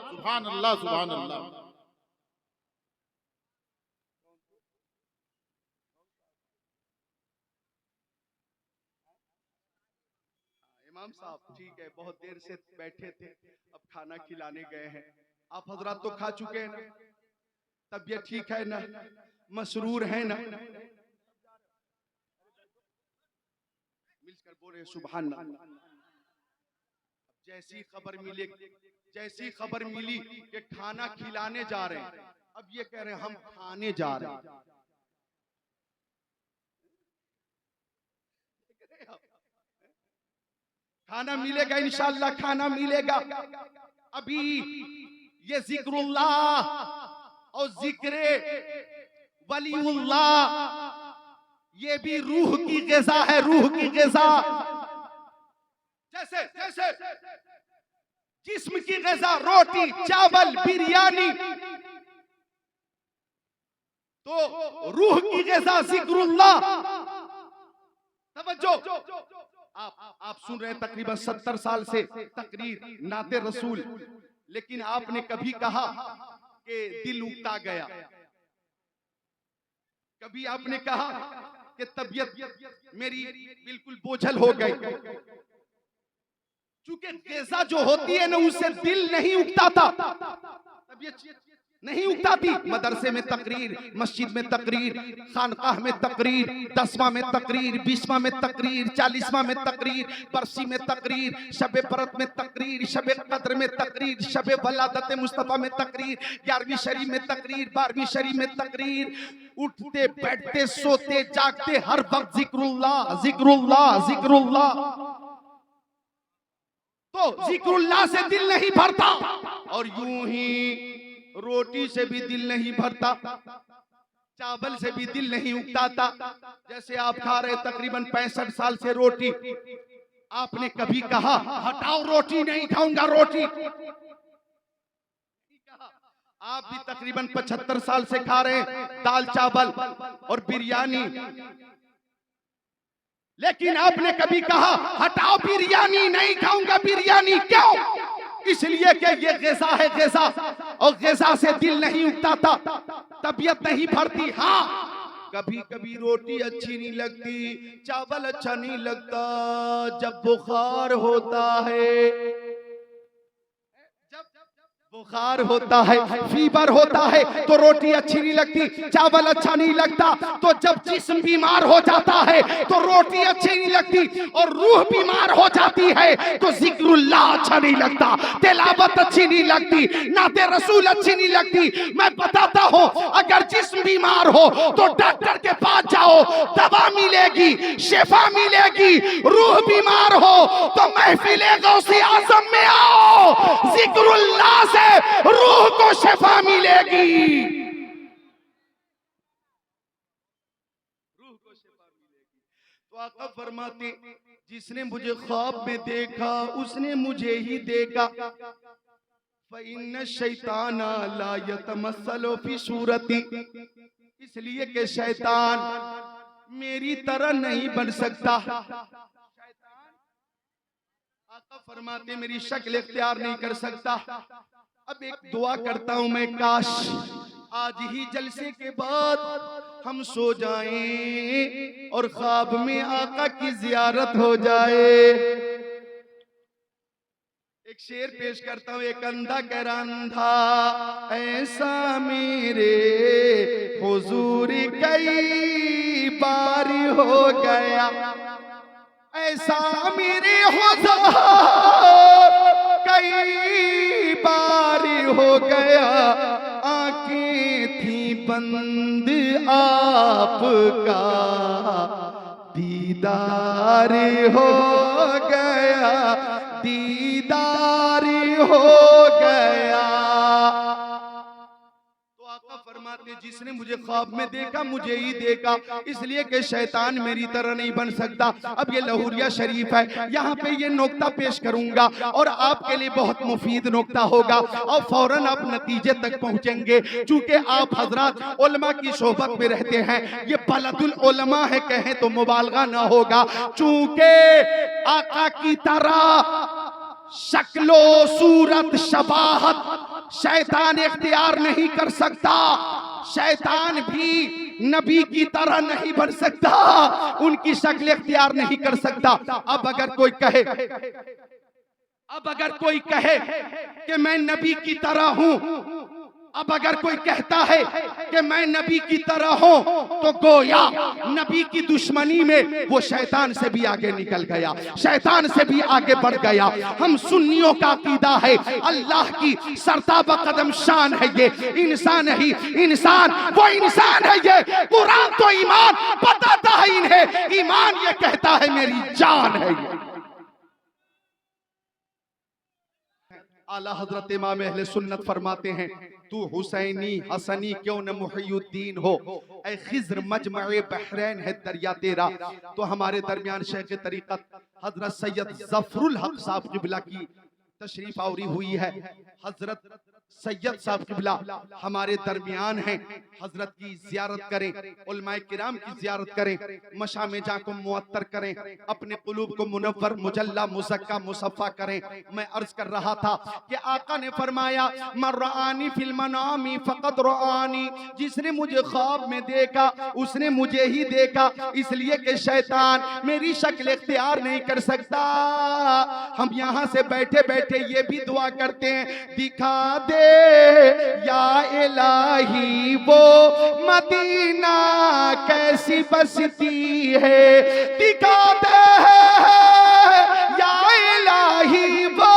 सुभान अल्लाह, सुभान अल्लाह। इमाम साहब ठीक है, बहुत देर से बैठे थे, अब खाना खिलाने गए हैं। आप हजरात तो खा चुके हैं ना, तबीयत ठीक है ना, मसरूर है ना, मिलकर बोले सुभान अल्लाह। जैसी खबर मिली, जैसी खबर मिली कि खाना खिलाने जा रहे हैं, अब ये कह रहे हैं हम खाने जा रहे हैं। खाना मिलेगा इंशाअल्लाह, खाना मिलेगा। अभी ये जिक्रुल्लाह और जिक्रे वलीउल्लाह ये भी रूह की ग़िज़ा है, रूह की ग़िज़ा। जैसे जैसे जिस्म की ग़िज़ा रोटी चावल बिरयानी, तो रूह की ग़िज़ा जिक्रुल्लाह। तवज्जो, आप सुन रहे हैं तकरीबन 70 साल से तकरीर नाते रसूल, लेकिन आपने कभी कहा कि दिल उगता गया? कभी आपने कहा कि तबीयत मेरी बिल्कुल बोझल हो गई? चूंकि ग़िज़ा जो होती है ना, उससे दिल नहीं उगता था, तबीयत नहीं उगताती। मदरसे में तकरीर, मस्जिद में तकरीर, खानकाह में तकरीर, 10वां में तकरीर, 20वां में तकरीर, 40वां में तकरीर, बरसी में तकरीर, शबे बरत में तकरीर, शबे कद्र में तकरीर, शबे वलादत मुस्तफा में तकरीर, 11वीं शरीफ में तकरीर, 12वीं शरीफ में तकरीर। उठते बैठते सोते जागते हर वक्त जिक्रुल्लाह जिक्रुल्लाह जिक्रुल्लाह। तो जिक्रुल्लाह से दिल नहीं भरता और यूं ही रोटी से भी दिल नहीं भरता, चावल से भी दिल नहीं उगताता। जैसे आप खा रहे तकरीबन 65 साल से रोटी, आपने कभी कहा हटाओ रोटी नहीं खाऊंगा रोटी? आप भी तकरीबन 75 साल से खा रहे दाल चावल और बिरयानी, लेकिन आपने कभी कहा हटाओ बिरयानी नहीं खाऊंगा बिरयानी? क्यों? इसलिए कि ये ग़िज़ा है ग़िज़ा, और ग़िज़ा से दिल नहीं उगताता, तबीयत नहीं भरती। हाँ, कभी कभी रोटी अच्छी नहीं लगती, चावल अच्छा नहीं लगता। जब बुखार होता है, बुखार होता है, फीवर होता है, तो रोटी अच्छी नहीं लगती, चावल अच्छा नहीं लगता। तो जब जिस्म बीमार हो जाता है तो रोटी अच्छी नहीं लगती, और रूह बीमार हो जाती है तो जिक्रुल्लाह अच्छा नहीं लगता, तिलावत अच्छी नहीं लगती, नाते रसूल अच्छी नहीं लगती। मैं बताता हूँ, अगर जिस्म बीमार हो तो डॉक्टर के पास जाओ, दवा मिलेगी, शिफा मिलेगी। रूह बीमार हो तो महफिले गौसे आज़म में आओ, जिक्रुल्लाह से रूह को शिफा मिलेगी, रूह को शिफा मिलेगी। तो आका फरमाते, जिसने मुझे ख्वाब में देखा उसने मुझे ही देखा। फ़इन्न शैतान ला यतमस्सलु फी सूरती, इसलिए कि शैतान मेरी तरह नहीं बन सकता। आका फरमाते मेरी शक्ल इख्तियार नहीं कर सकता। अब एक दुआ करता हूं मैं, काश आज ही जलसे के बाद हम सो जाएं और ख्वाब में आका की जियारत हो जाए। एक शेर पेश करता हूं। एक अंधा कह रहा, अंधा ऐसा मेरे हुजूर कई बार हो गया, ऐसा मेरे हुजूर कई बार हो गया। आंखें थी बंद आपका दीदार हो गया, दीदार हो गया। तो आका फरमाते जिसने मुझे ख्वाब में देखा मुझे ही देखा, इसलिए कि शैतान मेरी तरह नहीं बन सकता। अब ये लाहौरिया शरीफ है, यहाँ पे ये नुक्ता पेश करूंगा और आपके लिए बहुत मुफीद नुक्ता होगा और फौरन आप नतीजे तक पहुंचेंगे। चूंकि आप हजरात उलमा की सोहबत में रहते हैं, ये बलदुल उलमा है कहें तो मुबालगा ना होगा। चूंकि आका की तरह शक्लो सूरत शबाहत शैतान इख्तियार नहीं कर सकता, शैतान भी नबी की तरह नहीं बन सकता, उनकी शक्ल इख्तियार नहीं कर सकता। अब अगर कोई कहे कि मैं नबी की तरह हूं, अब अगर कोई कहता है कि मैं नबी की तरह हूं, तो गोया नबी की दुश्मनी में वो शैतान से भी आगे निकल गया, शैतान से भी आगे बढ़ गया। हम सुन्नियों का अकीदा है अल्लाह की सरताबा कदम शान है ये इंसान ही इंसान, वो इंसान है ये। कुरान तो ईमान बताता है इन्हें, ईमान ये कहता है मेरी जान है ये। आला हजरत इमाम अहले सुन्नत फरमाते हैं, तू हुसैनी हसनी क्यों न मुहियुद्दीन हो, ऐ खिज़्र मजमए बहरैन है दरिया तेरा। तो हमारे दरमियान शेख तरीक़त हजरत सैयद ज़फ़रुल हक साहब क़िबला की तशरीफ आवरी हुई है। हजरत सैयद साहब क़िबला हमारे दरमियान हैं, हजरत की जियारत करें, उलमाए किराम की जियारत करें, मशामे जा को मुअत्तर करें, अपने कुलूब को मुनव्वर मुजल्ला मुज़क्का मुसफ़्फ़ा करें। मैं अर्ज कर रहा था कि आका ने फरमाया मन रआनी फिल मनामी फ़क़द रआनी, जिसने मुझे ख्वाब में देखा उसने मुझे ही देखा, इसलिए कि शैतान मेरी शक्ल इख्तियार नहीं कर सकता। हम यहाँ से बैठे बैठे ये भी दुआ करते हैं, दिखा दे या इलाही वो मदीना कैसी बसती है, दिखा दे या इलाही वो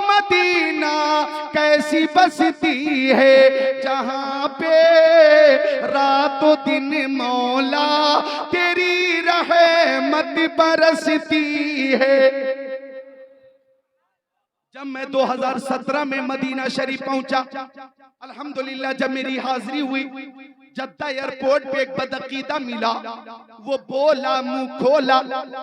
मदीना कैसी बसती है, जहां पे रातों दिन मौला तेरी रहमत बरसती है। जब मैं 2017 में मदीना शरीफ पहुंचा, अल्हम्दुलिल्लाह जब मेरी हाजिरी हुई, जद्दा एयरपोर्ट पे एक बदअकीदा मिला, वो बोला मुंह खोला,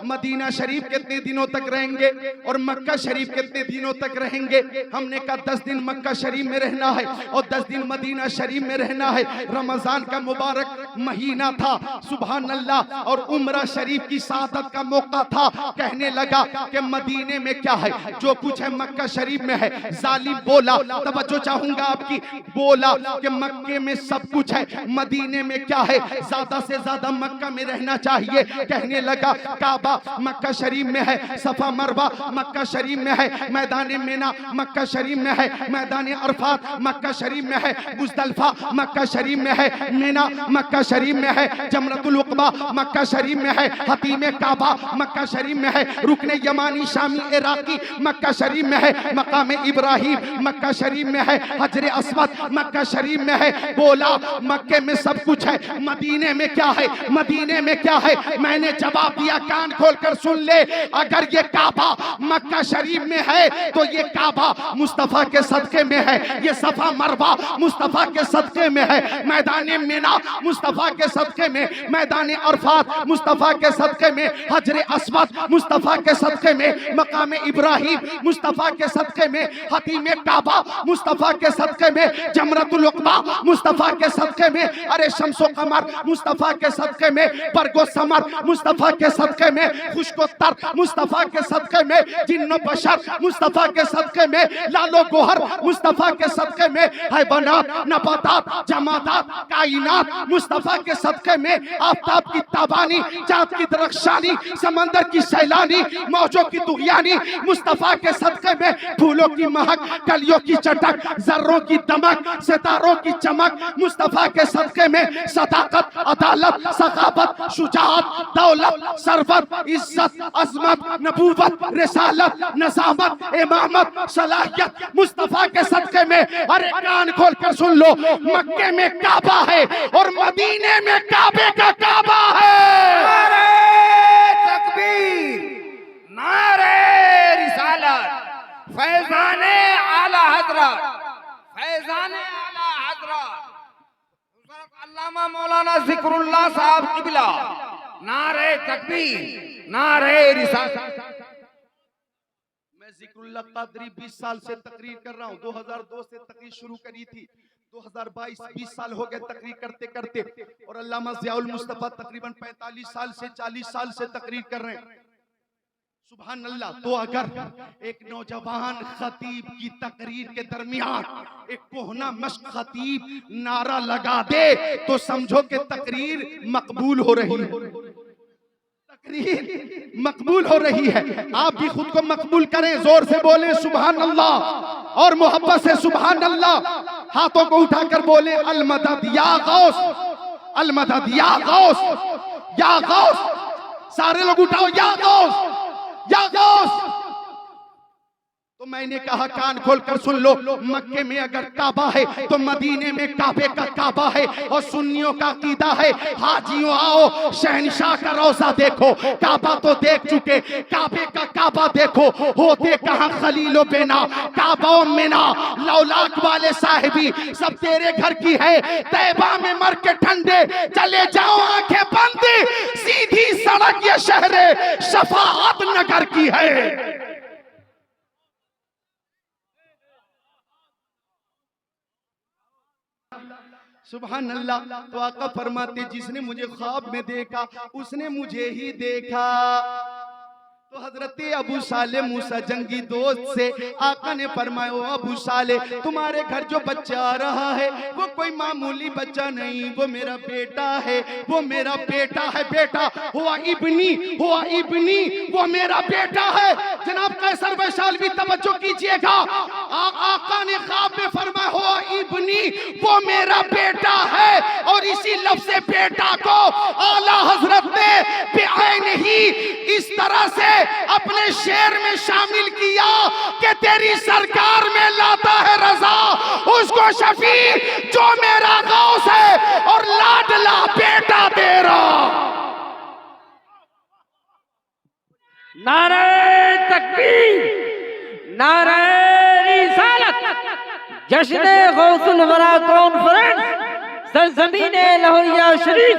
मदीना शरीफ कितने दिनों तक रहेंगे और मक्का शरीफ कितने दिनों तक रहेंगे। हमने कहा 10 दिन मक्का शरीफ में रहना है और 10 दिन मदीना शरीफ में रहना है। रमजान का मुबारक महीना था, सुभान अल्लाह, और उम्रा शरीफ की सादत का मौका था। कहने लगा कि मदीने में क्या है, जो कुछ है मक्का शरीफ में है। जालिम बोला, तवज्जो चाहूंगा आपकी, बोला कि मक्के में सब कुछ है, मदीने में क्या है, ज्यादा से ज्यादा मक्का में रहना चाहिए। कहने लगा काबा मक्का शरीफ में है, सफा मरवा मक्का शरीफ में है, मैदान मिना मक्का शरीफ में है, मैदान अरफात मक्का शरीफ में है, मुज़दलिफा मक्का शरीफ में है, मिना मक्का शरीफ में है, जमरतुल उक़बा मक्का शरीफ में है, हतीम काबा मक्का शरीफ में है, रुकने यमानी शामी इराकी मक्का शरीफ में है, मकाम इब्राहिम मक्का शरीफ में है, हजर अस्वद मक्का शरीफ में है। बोला मक्के में सब कुछ है, मदीने में क्या है, मदीने में क्या है। मैंने जवाब दिया, कान खोलकर सुन ले, अगर ये काबा मक्का शरीफ में है तो ये काबा मुस्तफा के सदके में है, ये सफा मरवा मुस्तफा के सदके में है, मैदान मिना मुस्तफा के सदके में, मैदान अरफात मुस्तफा के सदके में, हजर अस्वद मुस्तफा के सदके में, मकाम इब्राहिम मुस्तफा के सदके में, हतीम काबा मुस्तफा के सदके में, जमरतुल उक़बा मुस्तफा के सदके में, अरे शम्सो कमर मुस्तफा के सदके में, बरगो समर मुस्तफा के सदके में, खुशको तर मुस्तफा के सदके में, जिन्नो बशर मुस्तफा के सदके में, लालो गोहर मुस्तफा के सदके में, हैवानात नबातात जमादात कायनात मुस्तफा के सदके में, आफताब की ताबानी चाँद की दरख्शानी समंदर की सैलानी मौजों की तुग़यानी मुस्तफा के सदके में, फूलों की महक कलियों की चटक जर्रों की दमक सितारों की चमक मुस्तफा के सदके में, सदाकत अदालत सखावत शुजाअत दौलत सरवत इज्जत अजमत नबूवत रिसालत नज़ामत इमामत सलाहियत मुस्तफा के सदके में। अरे कान खोल कर सुन लो, मक्के में काबा है और मदीने में काबे का काबा है। नारे तकबीर, नारे रिसालत, फैज़ाने आला हज़रत, फैज़ाने आला हज़रत अल्लामा मौलाना ज़िक्रुल्लाह साहब क़िबला। नारे तकबीर, नारे रिसालत। मैं ज़िक्रुल्लाह क़ादरी 20 साल से तकरीर कर रहा हूँ, 2002 से तकरीर शुरू करी थी, 2022 20 साल हो गए तकरीर करते करते, और अल्लामा ज़ियाउल मुस्तफ़ा तकरीबन 45 साल से 40 साल से तकरीर कर रहे हैं। सुभान अल्लाह। तो अगर एक नौजवान खतीब की तकरीर के दरमियान एक कोहना मश्क खतीब नारा लगा दे तो समझो कि तकरीर मकबूल हो रही है, तकरीर मकबूल हो रही है। आप भी खुद को मकबूल करें, जोर से बोले सुभान अल्लाह और मोहब्बत से सुभान अल्लाह। हाथों को उठाकर बोले अल मदद या गौस, अल मदद या गौस, या गौस। सारे लोग उठाओ या गौस, या गौस। तो मैंने कहा कान खोलकर सुन लो, मक्के में अगर काबा है तो मदीने में काबे का काबा है। और सुन्नियों का अकीदा है, हाजियों आओ शहनशाह का रोजा देखो, काबा तो देख चुके, काबे का काबा देखो। होते कहां खलीलो बेना, काबा मिना, लौलाक वाले साहिबी सब तेरे घर की है। तैबा में मर के ठंडे चले जाओ आंखें बंद, सीधी सड़क ये शहरे शफाअत नगर की है। सुभान अल्लाह। तो आका फरमाते जिसने मुझे ख्वाब में देखा उसने मुझे ही देखा। तो हजरत अबू साले मूसा जंगी दोस्त से आका ने फरमाया, ओ अबू साले तुम्हारे घर जो बच्चा आ रहा है वो कोई मामूली बच्चा नहीं, वो मेरा बेटा है, वो मेरा बेटा है। बेटा हुआ इब्नी, हुआ इब्नी, वो मेरा बेटा है। जनाब कैसर वैशाल भी तवज्जो कीजिएगा, आका ने ख्वाब में फरमाया हुआ इब्नी, सुनी, वो मेरा बेटा है। और इसी लफ्ज़ बेटा को आला हजरत ने बेआइन ही इस तरह से अपने शेर में शामिल किया कि तेरी सरकार में लाता है रजा उसको शफी जो मेरा गौस है और लाडला बेटा तेरा। नारे तकबीर, नारे रिसालत, जश्न गौसुल वरा कॉन्फ्रेंस सरजमीन लाहौरिया शरीफ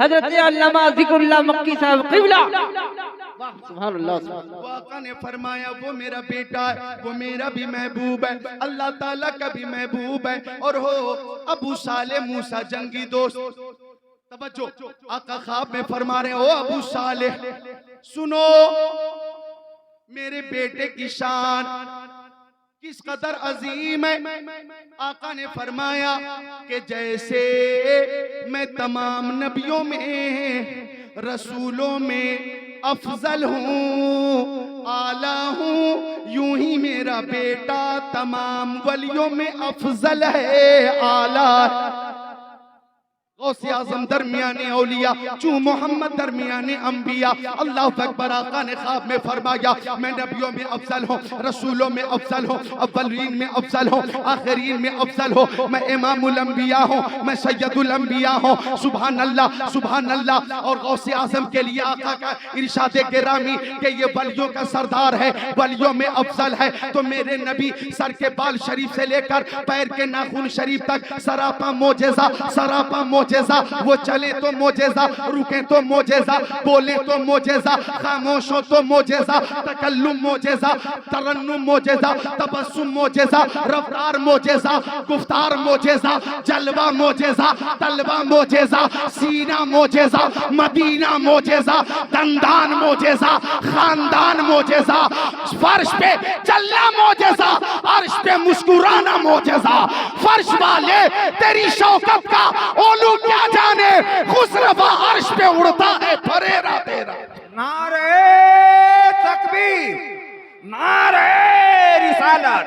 हजरत अल्लामा ज़िक्रुल्लाह मक्की साहब क़िबला। सुभान अल्लाह। आका ने फरमाया वो मेरा बेटा है, वो मेरा भी महबूब है, अल्लाह ताला का भी महबूब है। और हो अबू साले मूसा जंगी दोस्त, तवज्जो, आका ख्वाब में फरमा रहे हो अबू साले सुनो मेरे बेटे की शान किस कदर अजीम है। आका ने फरमाया कि जैसे मैं तमाम नबियों में रसूलों में अफजल हूँ, आला हूँ, यूं ही मेरा बेटा तमाम वलियों में अफजल है, आला। गौसे आज़म दरमियाने औलिया, चू मोहम्मद दरमियाने अंबिया। अल्लाह अकबर। आका ने ख्वाब में फरमाया मैं नबियों में अफजल हूँ, रसूलों में अफजल हूँ, अव्वलीन में अफजल हूँ, आखिरीन में अफजल हूँ, मैं इमामुल अंबिया हूँ, मैं सैयदुल अंबिया हूँ। सुभान अल्लाह, सुभान अल्लाह। और गौसे आज़म के लिए आका का इरशाद गिरामी कि ये वलियों का सरदार है, वलियों में अफजल है। तो मेरे नबी सर के बाल शरीफ से लेकर पैर के नाखून शरीफ तक सरापा मोजेजा, सरापा मोजेजा। वो चले तो मोजेजा, रुके तो मोजेजा, बोले तो मोजेजा, खामोश हो तो मोजेजा, तकल्लुम मोजेजा, तरन्नुम मोजेजा, तबस्सुम मोजेजा, रफ्तार मोजेजा, गुफ्तार मोजेजा, जलवा मोजेजा, तलवा मोजेजा, सीना मोजेजा, मदीना मोजेजा, दंदान मोजेजा, खानदान मोजेजा, फर्श पे चलना मोजेजा, अर्श पे मुस्कुराना मोजेजा। फर्श वाले तेरी शौकत का ओलू क्या जाने, खुसरवा अर्श पे उड़ता है फरेरा तेरा। नारे तकबीर, नारे रिसालत,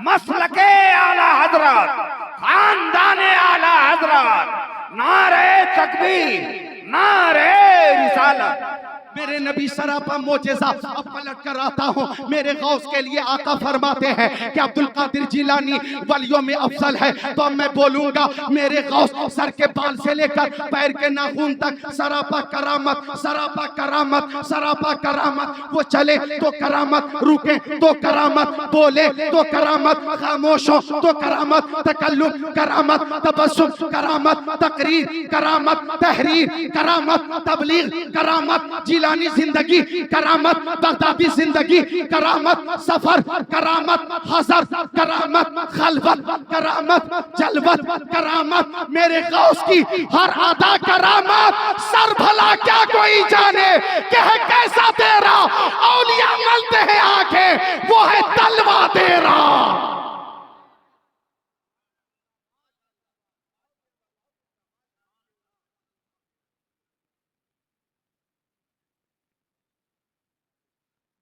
मसलके आला हजरत, खानदाने आला हजरत, नारे तकबीर, नारे रिसालत। मेरे नबी सरापा मोजेजा। अब पलट कर आता हूँ मेरे गौस के लिए आका फरमाते हैं कि अब्दुल कादिर जिलानी वलियों में अफजल है। तो अब मैं बोलूंगा मेरे गौस सर के बाल से लेकर पैर के नाखून तक सरापा करामत, सरापा करामत, सरापा करामत। वो चले तो करामत, रुके तो करामत, बोले तो करामत, खामोश हो तो करामत, तकल्लुम करामत, तबस्सुम करामत, तकरीर करामत, तहरीर करामत, तबलीग करामत, जिलानी जिंदगी करामत, बगदादी जिंदगी करामत, सफर करामत, हज़र करामत, खलवत करामत, जलवत करामत। मेरे गौस की हर अदा करामत। सर भला क्या कोई जाने कि है कैसा तेरा, औलिया मलते हैं आंखें, वो है तलवा तेरा।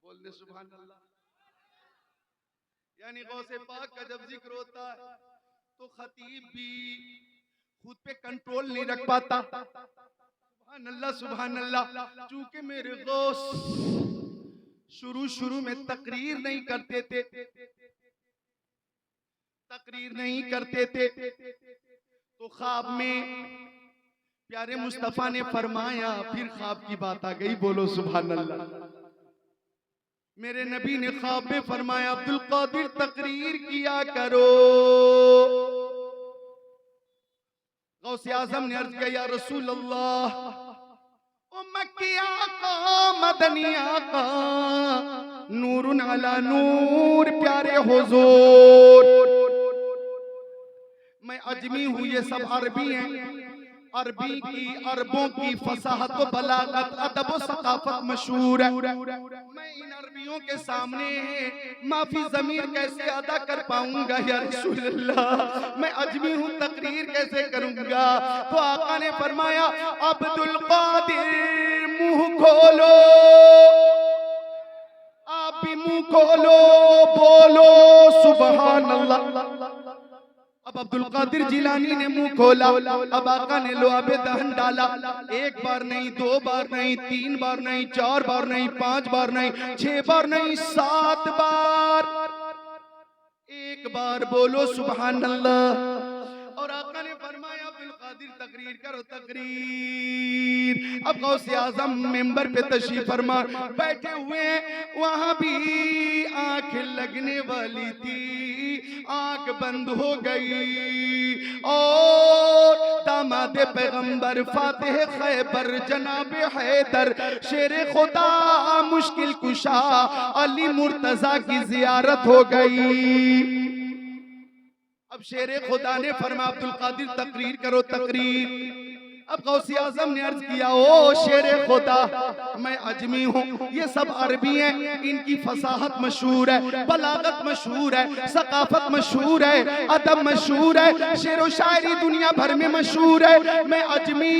बोलने सुभान अल्लाह। यानी गौसे पाक का जब जिक्र होता है तो खतीब भी खुद पे कंट्रोल नहीं रख पाता। सुभान अल्लाह, सुभान अल्लाह। चूंकि मेरे गौस शुरू में तकरीर नहीं करते थे, तकरीर नहीं करते थे, तो ख्वाब में प्यारे मुस्तफा ने फरमाया, फिर ख्वाब की बात आ गई, बोलो सुभान अल्लाह। मेरे नबी ने ख्वाब में फरमाया अब्दुल कादिर तकरीर किया करो। गौसे आजम ने अर्ज किया या रसूल अल्लाह, ओ मक्की आका, मदनी आका, नूरुन अला नूर, प्यारे हुजूर, मैं अजमी हूँ, ये सब अरबी हैं, अरबी की, अरबों की फसाहत व बलागत, अदब व सकाफत मशहूर है। मैं इन अरबियों के सामने माफी ज़मीर कैसे अदा कर पाऊंगा या रसूल अल्लाह, मैं अजमी हूँ, तकरीर कैसे करूंगा। तो आका ने फरमाया अब्दुल कादिर मुंह खोलो, आप भी मुंह खोलो, बोलो सुभान अल्लाह। अब अब्दुल कादिर जिलानी ने मुंह खोला, अब आका ने लुआबे दहन डाला। एक बार नहीं, दो बार नहीं, तीन बार नहीं, चार बार नहीं, पांच बार नहीं, 6 बार नहीं, 7 बार। एक बार बोलो सुभान अल्लाह। और आका ने फरमाया अब्दुल कादिर तकरीर करो, तकरीर। अब गौसे आजम मेंबर पे तशरीफ फरमा बैठे हुए हैं, वहां भी आंख लगने वाली थी, आंख बंद हो गई। और दामाद पैगंबर फातिह खैबर जनाब हैदर शेर खुदा मुश्किल कुशा अली मुर्तजा की जियारत हो गई। अब शेरे खुदा ने फरमा अब्दुल कादिर तकरीर करो, तकरीर। अब गौसे आजम ने अर्ज किया, ओ शेरे खुदा, मैं अजमी हूँ, ये सब अरबी हैं, इनकी फसाहत मशहूर है, बलागत मशहूर है, सकाफत मशहूर है, अदब मशहूर है, शेर व शायरी दुनिया भर में मशहूर है। मैं अजमी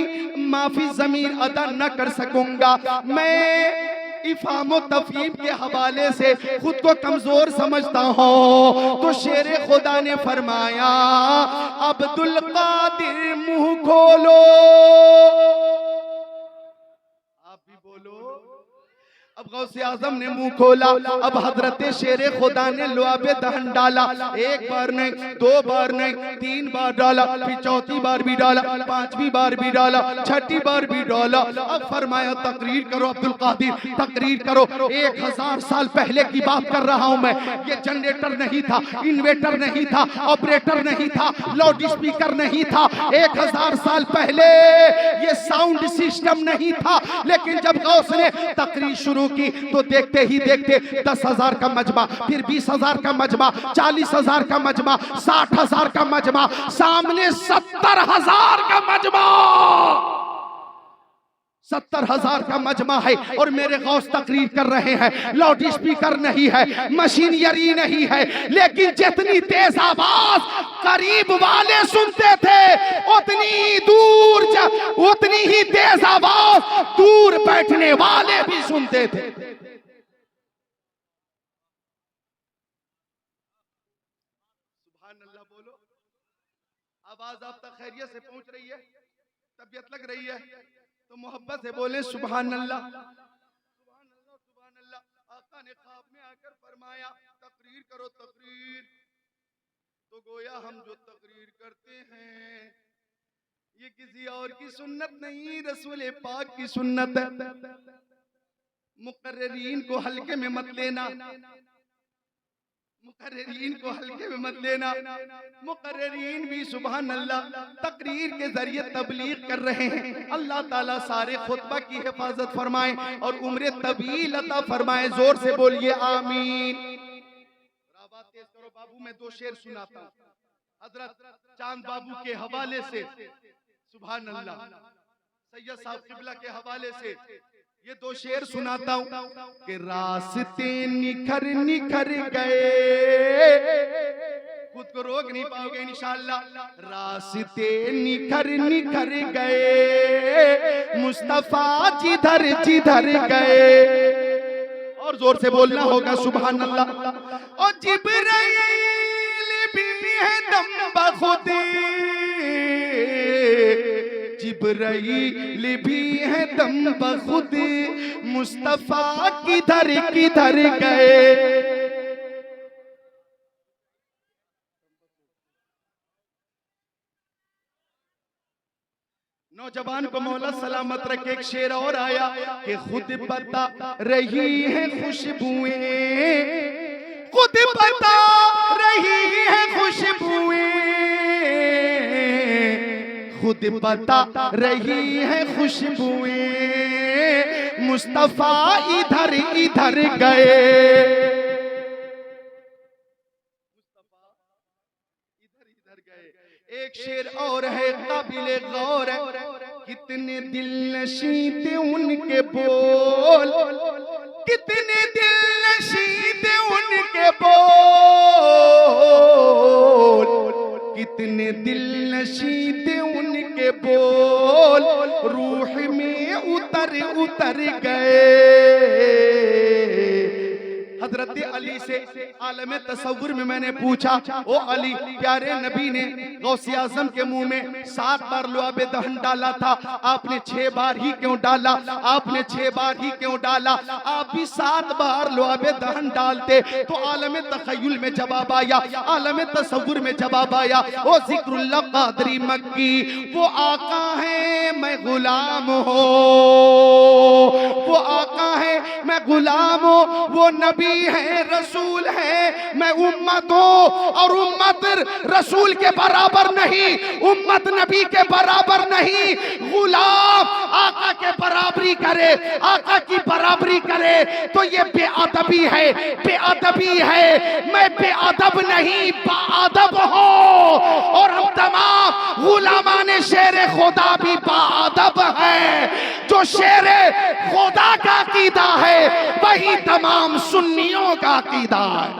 माफी जमीन अदा न कर सकूंगा। मैं इफाम तफहीम के हवाले से खुद को कमजोर समझता हूँ। तो शेर खुदा ने फरमाया अब्दुल कादिर मुंह खोलो। आप भी बोलो। अब गौसे आजम ने मुंह खोला। अब हजरत शेर खुदा ने लुआबे दहन डाला। एक बार नहीं, 2 बार नहीं, 3 बार डाला, फिर चौथी बार भी डाला, 5वीं बार भी डाला, 6ठी बार भी डाला। अब फरमाया तकरीर करो अब्दुल कादिर, तकरीर करो। 1000 साल पहले की बात कर रहा हूं मैं। ये जनरेटर नहीं था, इन्वेटर नहीं था, ऑपरेटर नहीं था, लाउड स्पीकर नहीं था। 1000 साल पहले ये साउंड सिस्टम नहीं था। लेकिन जब गौस ने तकरीर शुरू की तो देखते ही देखते 10,000 का मजमा, फिर 20,000 का मजमा, 40,000 का मजमा, 60,000 का मजमा, सामने 70,000 का मजमा, 70,000 का मजमा है। और मेरे गौस तकरीर कर रहे हैं। लाउड स्पीकर नहीं है, मशीनरी नहीं है, लेकिन जितनी तेज आवाज करीब वाले सुनते थे, उतनी दूर उतनी ही तेज आवाज दूर बैठने वाले भी सुनते थे। सुभान अल्लाह बोलो। आवाज आप तक खैरियत से पहुंच रही है? तबीयत लग रही है तो मोहब्बत से बोले सुभान अल्लाह। सुभान अल्लाह, सुभान अल्लाह। आका ने ख्वाब में आकर फरमाया तकरीर करो, तकरीर। तो गोया हम जो तकरीर करते हैं ये किसी और की सुन्नत नहीं, रसूल पाक की सुन्नत है। मुकर्रिरीन को हल्के में मत लेना, मुकर्रिरीन को हल्के में मत लेना। मुकर्रिरीन भी सुभान अल्लाह तकरीर के जरिए तबलीग कर रहे हैं। अल्लाह ताला सारे खुतबा की हिफाजत फरमाए और उम्र तवील अता फरमाए। जोर से बोलिए आमीन। आवाज तेज करो बाबू, मैं 2 शेर सुनाता हूँ हजरत चांद बाबू के हवाले से। सुभान अल्लाह। सैयद साहब किबला के हवाले से ये 2 शेर सुनाता हूं कि रास्ते निखर निखर गए, खुद को रोक नहीं पाओगे इंशाअल्लाह। रास्ते निखर निखर गए, मुस्तफा जिधर जिधर गए। और जोर से बोलना होगा सुभान अल्लाह। और जिब्राइल भी है दम बखुद, जिब्राइल भी है दम बखुद, मुस्तफा किधर किधर गए। नौजवान को मौला सलामत रखे। एक शेर और आया कि खुद बता रही है खुशबुएं, खुद बता रही है खुशबुएं, खुद बता रही है खुशबुएं, मुस्तफा इधर इधर गए। मुस्तफा इधर इधर गए। एक शेर और है काबिले गौर है, कितने दिल नशीं थे उनके बोल, कितने दिल नशीं थे उनके बोल, कितने दिल नशीं थे उनके बोल, रूह में उतर उतर गए। हजरत अली से आलम तसव्वुर में मैंने पूछा, ओ अली, प्यारे नबी ने गौसे आजम के मुंह में 7 बार लुआबे दहन डाला था, आपने 6 बार ही क्यों डाला? आपने 6 बार ही क्यों डाला? आप भी 7 बार लुआबे दहन डालते। तो आलम तखय्युल में जवाब आया, आलम तसव्वुर में जवाब आया, ओ जिक्रुल्लाह कादरी मक्की, वो आका है मैं गुलाम हो, वो आका है मैं गुलाम हो, वो नबी है रसूल है मैं उम्मत हूं, और उम्मत रसूल के बराबर नहीं, उम्मत नबी के बराबर नहीं। गुलाम आका के बराबरी करे, आका की बराबरी करे तो ये बेअदबी है, बेअदबी है। मैं बेअदब नहीं, बाअदब हूं, और हम तमाम गुलामान शेर खुदा भी बाअदब है। जो शेर खुदा का अकीदा है वही तमाम सुन्नियों का अकीदा है।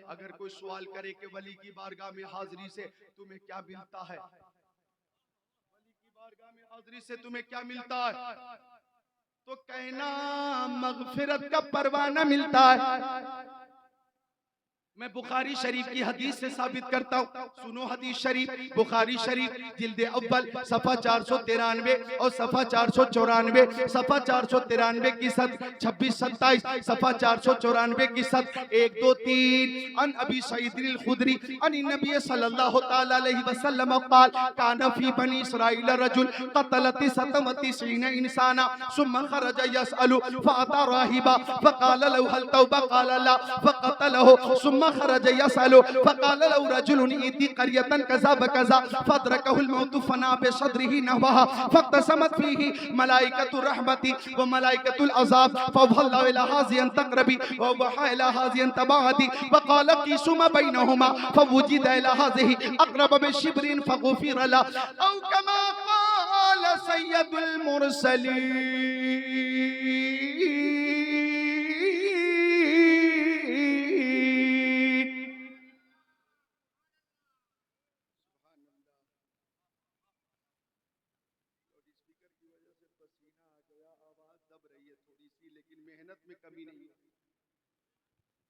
अगर कोई सवाल करे कि वली की बारगाह में हाजिरी से तुम्हें क्या मिलता है, वली की बारगाह में हाजिरी से तुम्हें क्या मिलता है, तो कहना मगफिरत का परवाना मिलता है। मैं बुखारी शरीफ की हदीस से साबित करता हूँ, सुनो हदीस शरीफ, बुखारी शरीफ जिल्द अव्वल सफा 493 और सफा 494, सफा 493 की सद 26-27, सफा 494 की सद 1-2-3। अन अबी सईद अल खुदरी अन नबी सल्लल्लाहु तआला अलैहि वसल्लम क़ाल काना फी बनी इस्राईल रजुल क़तलत सतमतीसीन इंसाना सुम्मा खरज यसअलु फअता राहिबा फक़ाल लहु हल तौबा क़ाल ला फक़तलहु सुम्मा खरज यसअलु फक़ाल लहु रजुल इति क़रियतन कज़ा बकज़ा फदरकहुल मौत फना बिसद्रिही नहवा फक़तसमत फीही मलाइकतुर रहमति व मलाइकतुल अज़ाब फवल्ला इला हाज़ियन तक़रबी व वहा इला हाज़ियन तबादी वक़ाल क़ीसुमा बैनहुमा फवुजिद इला हाज़िही अक़रब बिशिब्रिन फग़ुफ़िर ला औ कमा क़ाल सय्यदुल मुरसलीन।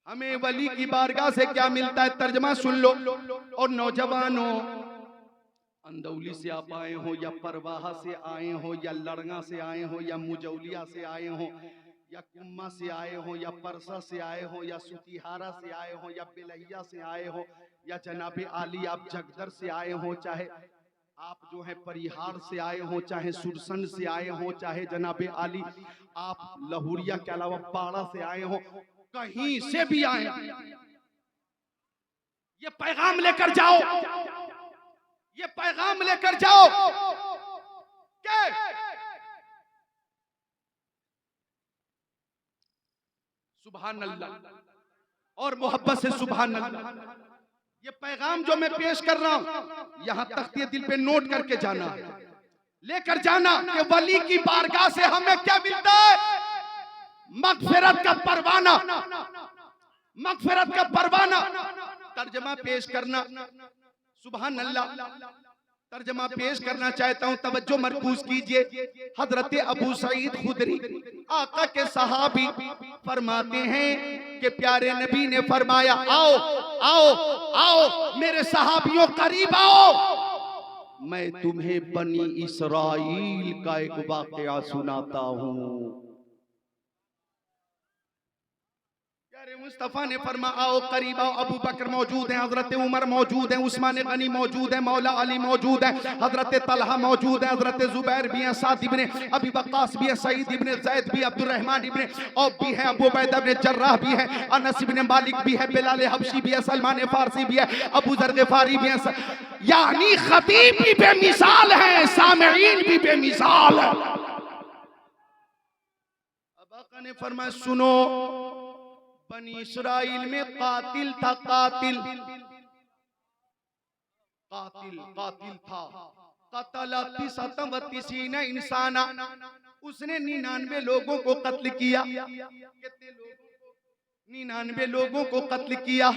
हमें वली की बारगाह से क्या मिलता है, तर्जमा सुन लो। और नौजवानों, अंदौली से आप आए हो या परवाहा से आए हो या लड़गा से आए हो या मुजौलिया से आए हो या कुम्मा से आए हो या परसा से आए हो या सुतिहारा से आए हो या बेलहिया से आए हो या जनाबे आली आप जगदर से आए हो, चाहे आप जो है परिहार से आए हो, चाहे सुरसन से आए हो, चाहे जनाबे आली आप लहुरिया के अलावा पाड़ा से आए हो, कहीं से भी आए, ये पैगाम लेकर जाओ, ये पैगाम लेकर जाओ क्या सुभान अल्लाह और मोहब्बत से सुभान अल्लाह। ये पैगाम जो मैं पेश कर रहा हूं यहां तख्ते दिल पे नोट करके जाना, लेकर जाना कि वली की बारगाह से हमें क्या मिलता है, मगफिरत का परवाना, मगफिरत का परवाना। तर्जमा पेश करना, सुभान अल्लाह। तर्जमा पेश करना चाहता हूं, तवज्जो मरकूज कीजिए। हजरत अबू सईद खुदरी आका के सहाबी फरमाते हैं कि प्यारे नबी ने फरमाया, आओ आओ आओ मेरे सहाबियों करीब आओ, मैं तुम्हें बनी इस्राइल का एक वाकया सुनाता हूं। मुस्तफा ने फरमा आओ करीब आओ। अबू बकर मौजूद हैं, हजरत उमर मौजूद हैं, उस्मान गनी मौजूद हैं, मौला अली मौजूद हैं, हजरत तलहा मौजूद हैं, हजरत जुबैर भी हैं, साद इब्ने अबी वक्कास भी हैं, सईद इब्ने ज़ैद भी, अब्दुर्रहमान इब्ने औफ भी हैं, अबू उबैदा इब्ने जर्राह भी हैं, अनस इब्ने मालिक भी है, बिलाल हबशी भी है, सलमान फारसी भी है, अबू ज़र ग़िफ़ारी भी है। यानी खतीब भी बेमिसाल हैं, सामईन भी बेमिसाल हैं। अब आका ने फरमाया सुनो, बनी इस्राइल में कातिल था, कातिल कातिल कातिल था। कतल इंसाना, उसने 99 लोगों को कत्ल किया। कितने लोग? 99 लोगों को कत्ल किया।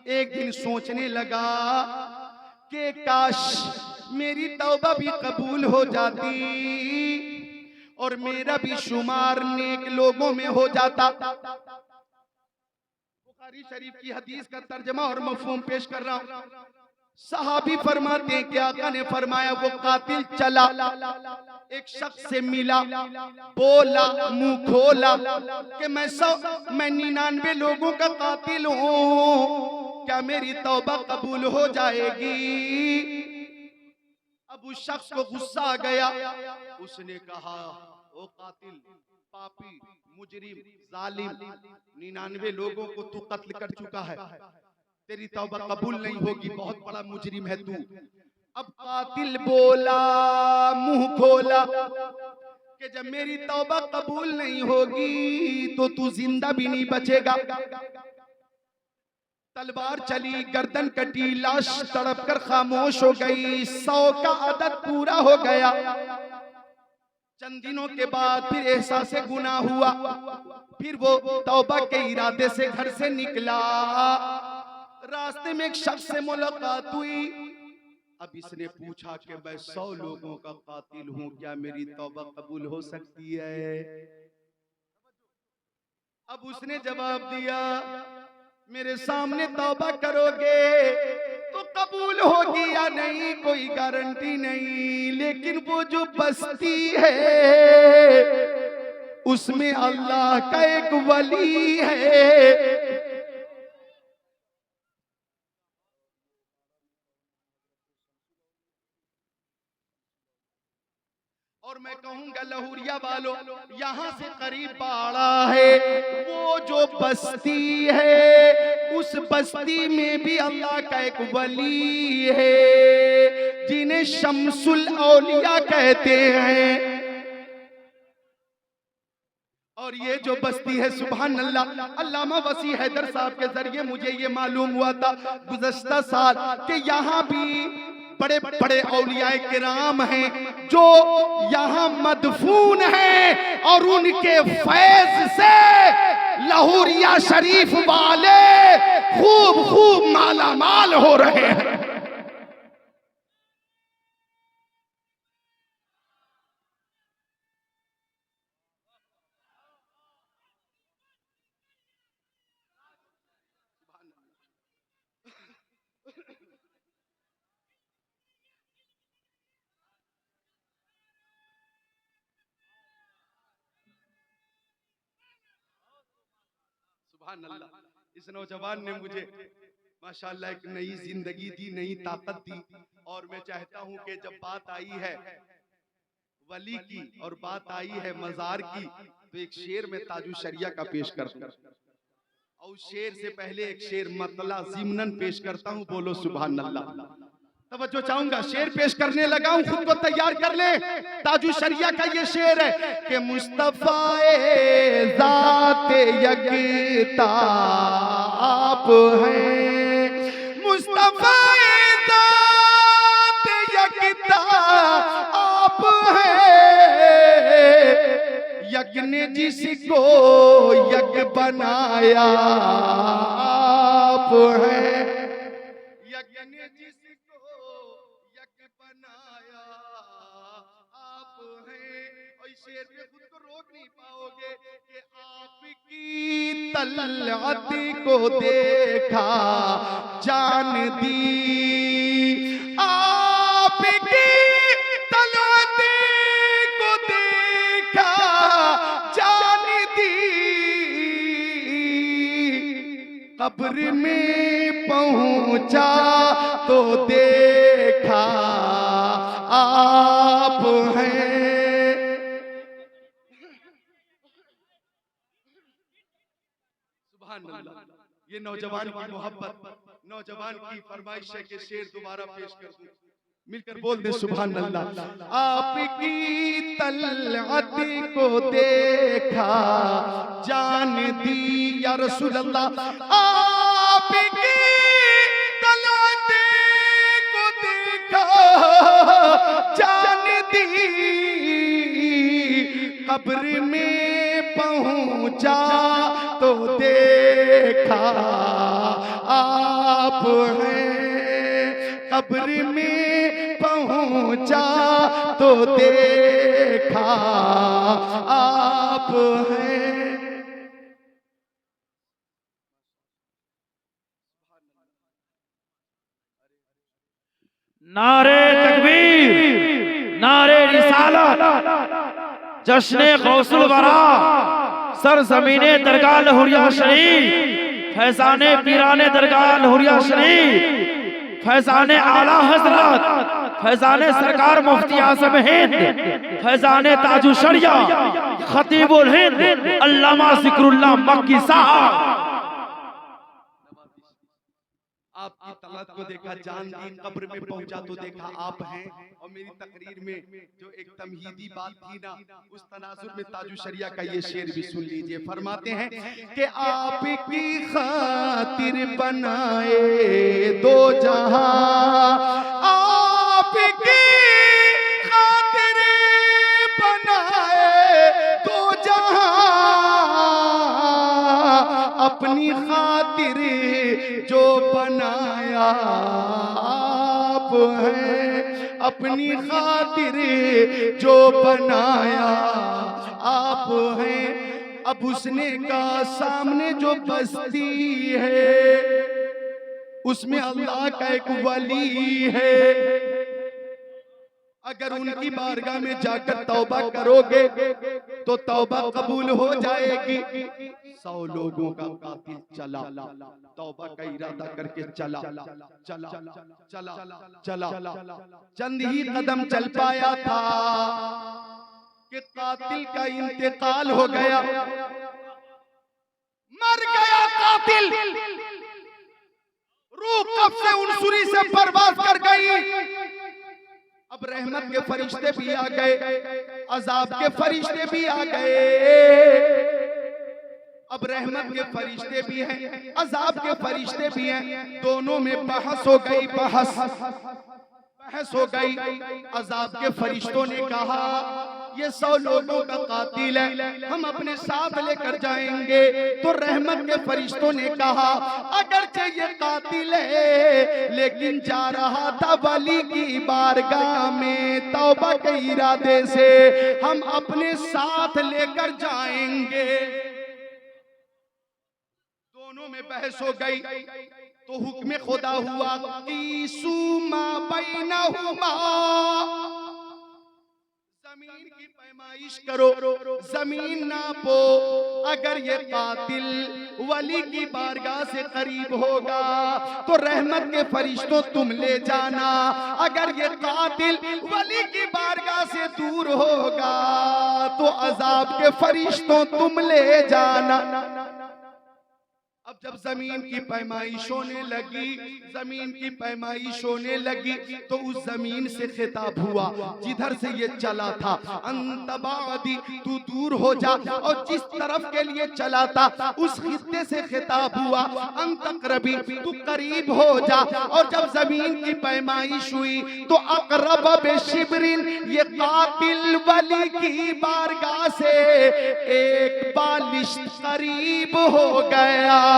एक दिन सोचने लगा कि काश मेरी तौबा भी कबूल हो जाती और मेरा भी शुमार नेक लोगों में हो जाता। बुखारी शरीफ की हदीस का तर्जमा और मफहूम पेश कर रहा हूं। सहाबी फरमाते हैं कि आका ने फरमाया वो कातिल चला, एक शख्स से मिला, बोला, मुंह खोला कि मैं 99 लोगों का कातिल हूं, क्या मेरी तौबा कबूल हो जाएगी? अब उस शख्स को गुस्सा आ गया। उसने कहा ओ कातिल, पापी, मुजरिम, जालिम, 99 लोगों को तू कत्ल कर चुका है, तेरी तौबा कबूल नहीं होगी, बहुत बड़ा मुजरिम है तू। अब कातिल बोला, मुंह खोला कि जब मेरी तौबा कबूल नहीं होगी तो तू जिंदा भी नहीं बचेगा। तलवार चली, गर्दन कटी, लाश तड़प कर खामोश हो गई। 100 का अदद पूरा हो गया। चंद दिनों के बाद फिर एहसास गुनाह हुआ, फिर वो तौबा के इरादे से घर से निकला। रास्ते में एक शख्स से मुलाकात हुई। अब इसने पूछा कि मैं 100 लोगों का कातिल हूं, क्या मेरी तौबा कबूल हो सकती है? अब उसने जवाब दिया, मेरे सामने तौबा करोगे तो कबूल होगी या नहीं कोई गारंटी नहीं, लेकिन वो जो बस्ती है उसमें अल्लाह का एक वली है। और मैं कहूंगा लहुरिया वालों, यहां से करीब बाड़ा है, वो जो बस्ती है उस बस्ती में भी अल्लाह का एक वली है जिन्हें शम्सुल औलिया कहते हैं। और ये जो बस्ती है, सुभान अल्लाह, अल्लामा वसी हैदर साहब के जरिए मुझे ये मालूम हुआ था गुज़श्ता साल कि यहाँ भी बड़े बड़े औलियाए किराम हैं जो यहाँ मदफून हैं और उनके फैज से लाहौरिया शरीफ वाले खूब माला माल हो रहे हैं। इस नौजवान ने मुझे माशाअल्लाह एक नई जिंदगी दी, नई ताकत दी। और मैं चाहता हूं कि जब बात आई है वली की और बात आई है मजार की, तो एक शेर में ताजु शरिया का पेश करता हूं। और उस शेर से पहले एक शेर मतला ज़िमनन पेश करता हूं। बोलो सुभान अल्लाह। तवज्जो चाहूंगा, शेर पेश करने लगा हूं, खुद को तैयार कर ले। ताजु शरिया का ये शेर है कि मुस्तफ़ाए ज़ाते यकता आप हैं, मुस्तफ़ाए ज़ाते यकता आप हैं, यक ने जिसको यक बनाया आप हैं, यक ने जिसको यक बनाया आप हैं। और इस शेर पे खुद को रोक नहीं पाओगे कि आपकी तलअत को देखा जान दी, आपकी तलअत को देखा जान दी, कब्र में पहुंचा तो देखा आप हैं। सुभान अल्लाह। ये नौजवान की मोहब्बत, नौजवान की फरमाइश है कि शेर दोबारा पेश कर दूं, मिलकर बोल दे सुभान अल्लाह। आपकी तलअत को देखा जान दी या रसूल अल्लाह, आपकी तलअत को देखा जान दी, कब्र में पहुंचा तो देखा आप हैं, कब्र में पहुंचा तो देखा आप हैं। नारे तकबीर, नारे रिसालत, जश्ने गौसुल वरा, सर ज़मीने दरगाह लहुरिया शरीफ, फैज़ाने पीराने दरगाह लहुरिया शरीफ, फैज़ाने आला हजरत, फैज़ाने सरकार मुफ्ती आज़म हिंद, फैज़ाने ताजु शरिया, खतीबुल हिंद अल्लामा ज़िक्रुल्लाह मक्की साहब। आपकी तलत को देखा, जान दी, कब्र में पहुंचा तो देखा आप हैं। और मेरी तकरीर में जो एक तमहीदी बात थी ना, उस तनाजुर में ताजु शरिया का ये शेर भी सुन लीजिए। फरमाते हैं कि आपकी खातिर बनाए दो जहां, आपकी खातिर बनाए दो जहां, अपनी खातिर जो बनाया आप हैं, अपनी खातिर जो बनाया आप हैं। अब उसने का सामने जो बस्ती है, उसमें अल्लाह का एक वली है। अगर उनकी बारगाह में जाकर तौबा करोगे तो तौबा कबूल हो जाएगी। 100 लोगों का कातिल चला, तौबा का इरादा करके चला चला चला चला, चंद ही कदम चल पाया था कि कातिल का इंतकाल हो गया, मर गया कातिल। रूह कब से उनसुरी से परवाज कर गई। अब रहमत के फरिश्ते भी आ गए, अजाब के फरिश्ते भी आ गए। अब रहमत के फरिश्ते भी हैं, अजाब के फरिश्ते भी हैं, दोनों में बहस हो गई, बहस हो गई। अजाब के फरिश्तों ने कहा ये 100 लोगों का कातिल है, हम अपने साथ लेकर जाएंगे। तो रहमत के फरिश्तों ने कहा अगरचे ये कातिल है, लेकिन जा रहा था वली की बारगाह में तौबा के इरादे से, हम अपने साथ लेकर जाएंगे। दोनों में बहस हो गई तो हुक्म खुदा हुआ कीसू मा बैनहुमा, जमीन की पैमाइश करो, जमीन नापो। अगर ये कातिल वली की बारगाह से करीब होगा तो रहमत के फरिश्तों तुम ले जाना, अगर ये कातिल वली की बारगाह से दूर होगा तो अजाब के फरिश्तों तुम ले जाना। अब जब जमीन की पैमाइश होने लगी, जमीन की पैमाइश होने लगी तो उस जमीन से खिताब हुआ जिधर से ये चला था, अंतबादी तू दूर हो जा। और जिस तरफ के लिए चला था उस खित्ते से खिताब हुआ अंतकरबी तू करीब हो जा। और जब जमीन की पैमाइश हुई तो अकरब बेशिबरिन, ये कातिल वली की बारगाह से एक बालिश करीब हो गया।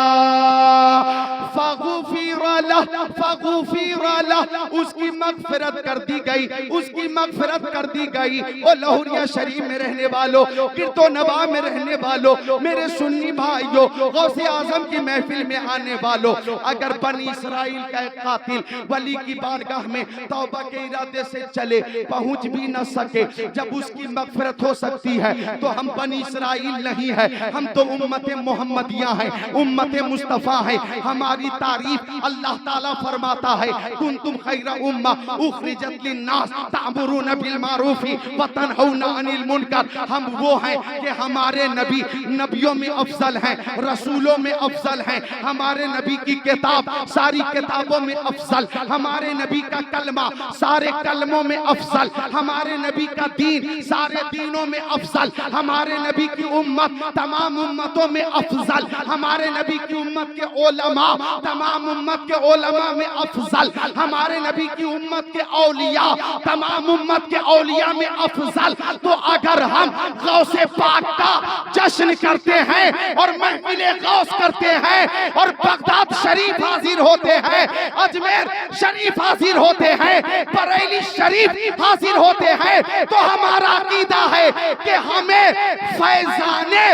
उसकी मगफिरत कर दी गई, उसकी मगफिरत कर दी गई। और लाहौरिया शरीफ में रहने वालों, किरतो नवा में रहने वालों, मेरे सुन्नी भाइयों, गौसे आजम की महफिल में आने वालों, अगर बनी इसराइल का एक कातिल वली की बारगाह में तौबा के इरादे से चले, पहुंच भी न सके, जब उसकी मगफिरत हो सकती है तो हम बनी इसराइल नहीं है, हम तो उम्मत मोहम्मदिया है, उम्मत मुस्तफा है। हमारी तारीफ अल्लाह ताला फरमाता है कुंतुम खैरा उम्मा उखरिजत लिन्नास तामुरूना बिल मारूफी व तनहौना अनिल मुनकर। हम वो हैं कि हमारे नबी नबियों में अफजल हैं, रसूलों में अफजल हैं। हमारे नबी की किताब सारी किताबों में अफजल, हमारे नबी का कलमा सारे कलमों में अफजल, हमारे नबी का दीन सारे दीनों में अफजल, हमारे नबी की उम्मत तमाम उम्मतों में अफजल, हमारे नबी की उम्मत के ओलमा तमाम उम्मत के ओलमा में अफजल, हमारे नबी की उम्मत के औलिया तमाम उम्मत के औलिया में अफजल। तो अगर हम गौसे पाक का जश्न करते हैं और महफिल किले गौस करते हैं और बगदाद शरीफ हाजिर होते हैं, अजमेर शरीफ हाजिर होते हैं, बरेली शरीफ हाजिर होते हैं, तो हमारा अकीदा है कि हमें फैजाने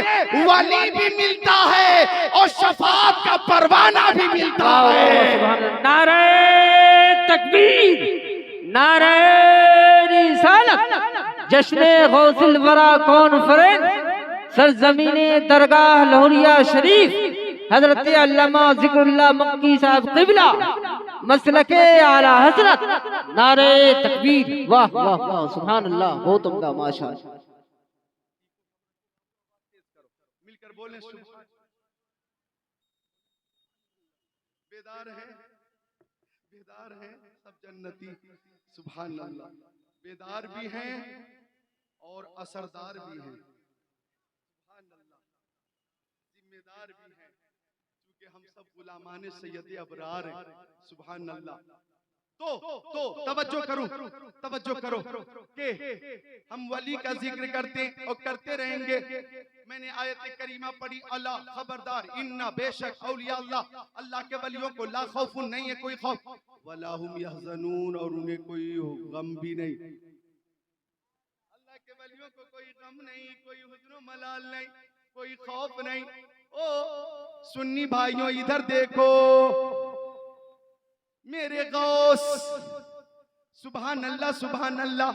वली भी मिलता है और शफाअत का परवाना भी मिलता है। नारे तकबीर, नारे रिसालत, जश्न गौसुल वरा कॉन्फ्रेंस सरजमीने दरगाह लहुरिया शरीफ, हजरत अल्लामा जिक्रुल्लाह मक्की साहब क़िबला मसलके आला हजरत। नारे तकबीर, वाह वाह वाह, सुभान अल्लाह, बहुत उम्दा, माशाअल्लाह। मिलकर बोले बेदार हैं, बेदार हैं सब जन्नती, सुभान अल्लाह। बेदार भी हैं और असरदार भी हैं, सुभान अल्लाह। जिम्मेदार भी हैं, क्योंकि हम सब गुलामाने सैयद अबरार हैं, सुभान अल्लाह। तो तवज्जो करो कि हम वली का जिक्र करते और करते रहेंगे। मैंने आयत करीमा पढ़ी, अला खबरदार, इन्ना बेशक औलिया अल्लाह के वलियों को ला खौफुन नहीं है कोई खौफ, वला हुम यहज़नून, और उन्हें कोई गम भी नहीं। अल्लाह के वलियों को कोई गम नहीं, कोई हुज़्न मलाल नहीं, कोई खौफ नहीं। ओ सुन्नी भाइयों इधर देखो, मेरे गौस, सुभान अल्लाह सुभान अल्लाह।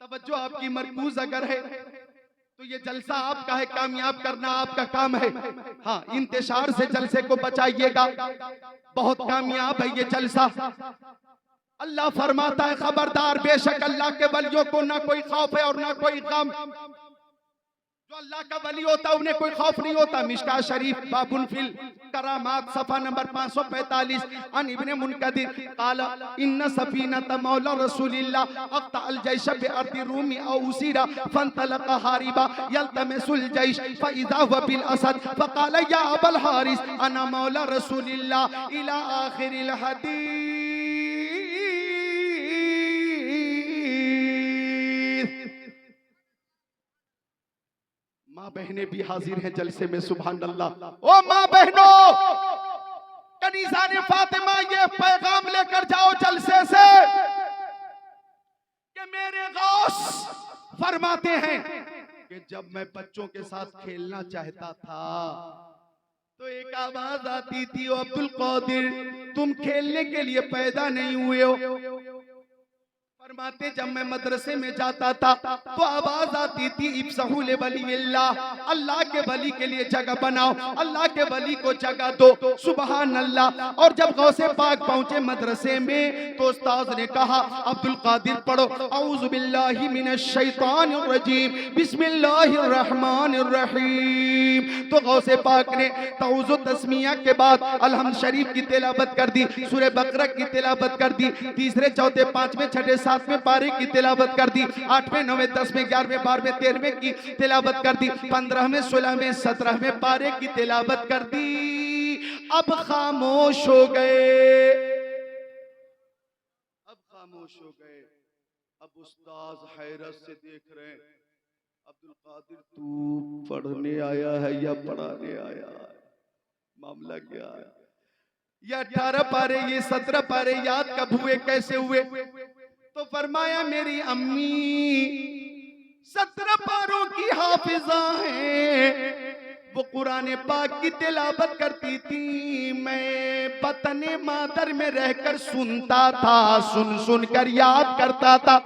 तवज्जो आपकी मरकूज अगर है तो ये जलसा आपका है, कामयाब करना आपका काम है। हाँ, इंतशार से जलसे को बचाइएगा, बहुत कामयाब है ये जलसा। अल्लाह फरमाता है खबरदार, बेशक अल्लाह के वलियों को ना कोई खौफ है और ना कोई गम। जो अल्लाह का वली होता है उन्हें कोई खौफ नहीं होता। मिशका शरीफ बाबुन फिल करामात सफा नंबर 545, अन इब्ने मुनकदिर काला इन्ना सफीनत मौला रसूलिल्लाह अक्ता अल जैश बि अर्दि रूमी औ उसीरा फंतलका हारिबा यल्तमिसुल जैश फइज़ा हुवा बिल असद फकाला या अबल हारिस अना मौला रसूलिल्लाह इला आखिरिल हदीस। माँ बहनें भी हाजिर हैं जलसे में, सुभान अल्लाह। ओ माँ बहनों, कनीज़ाने फातिमा ये पैगाम लेकर जाओ जलसे से कि मेरे गौस फरमाते हैं कि जब मैं बच्चों के साथ खेलना चाहता था तो एक आवाज आती थी, ओ अब्दुल कादिर तुम खेलने के लिए पैदा नहीं हुए हो। फरमाते जब मैं मदरसे में जाता था तो आवाज आती थी, इब्सहुल वलील्लाह, अल्लाह के वली के लिए जगह बनाओ, अल्लाह के वली को जगह दो, सुभान अल्लाह। और जब गौसे पाक पहुंचे मदरसे में तो उस्ताद ने कहा अब्दुल कादिर पढ़ो, औज़ु बिल्लाहि मिनश शैतानिर रजीम बिस्मिल्लाहिर रहमानिर रहीम। तो गौसे पाक ने तौज़ु तस्मिया के बाद अलहम्द शरीफ की तिलावत कर दी, सूरह बकरा की तिलावत कर दी, तीसरे चौथे पांचवें छठे सातवें पारे की तिलावत कर दी, 8वें 9वें 10वें 11वें 12वें 13वें की तिलावत कर दी, 15वें 16वें 17वें पारे की तिलावत कर दी। अब खामोश हो गए, अब खामोश हो गए। अब उस्ताद हैरत से देख रहे हैं, अब्दुल कादिर तू पढ़ने आया है या पढ़ाने आया है, मामला क्या है? ये 18 पारे ये 17 पारे याद कब हुए, कैसे हुए? तो फरमाया मेरी अम्मी 17 पारों की हाफिजा है, वो कुरान पाक की तिलावत करती थी, मैं बतने मादर में रहकर सुनता था, सुन सुन कर याद करता था।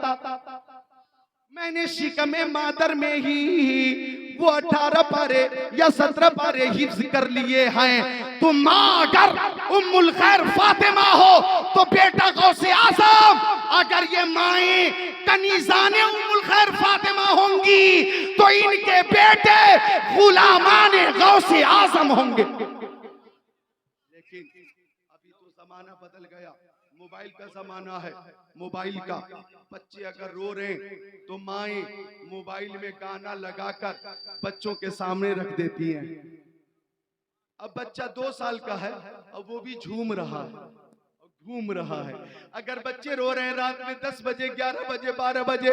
मैंने शिकमे मादर में ही वो 18 पारे या 17 पारे हिफ्ज कर लिए हैं। तो माँ अगर उम्मुल खैर फातिमा हो तो बेटा गौसे आज़म, अगर ये माएं कनीज़ाने उम्मुल खैर फातिमा होंगी तो इनके बेटे गुलामाने गौसे आज़म होंगे। लेकिन अभी तो जमाना बदल गया, मोबाइल का जमाना है, मोबाइल का। बच्चे अगर रो रहे हैं तो माएं मोबाइल में गाना लगाकर बच्चों के सामने रख देती हैं। अब बच्चा 2 साल का है, अब वो भी झूम रहा है, घूम रहा है। अगर बच्चे रो रहे हैं रात में 10 बजे 11 बजे 12 बजे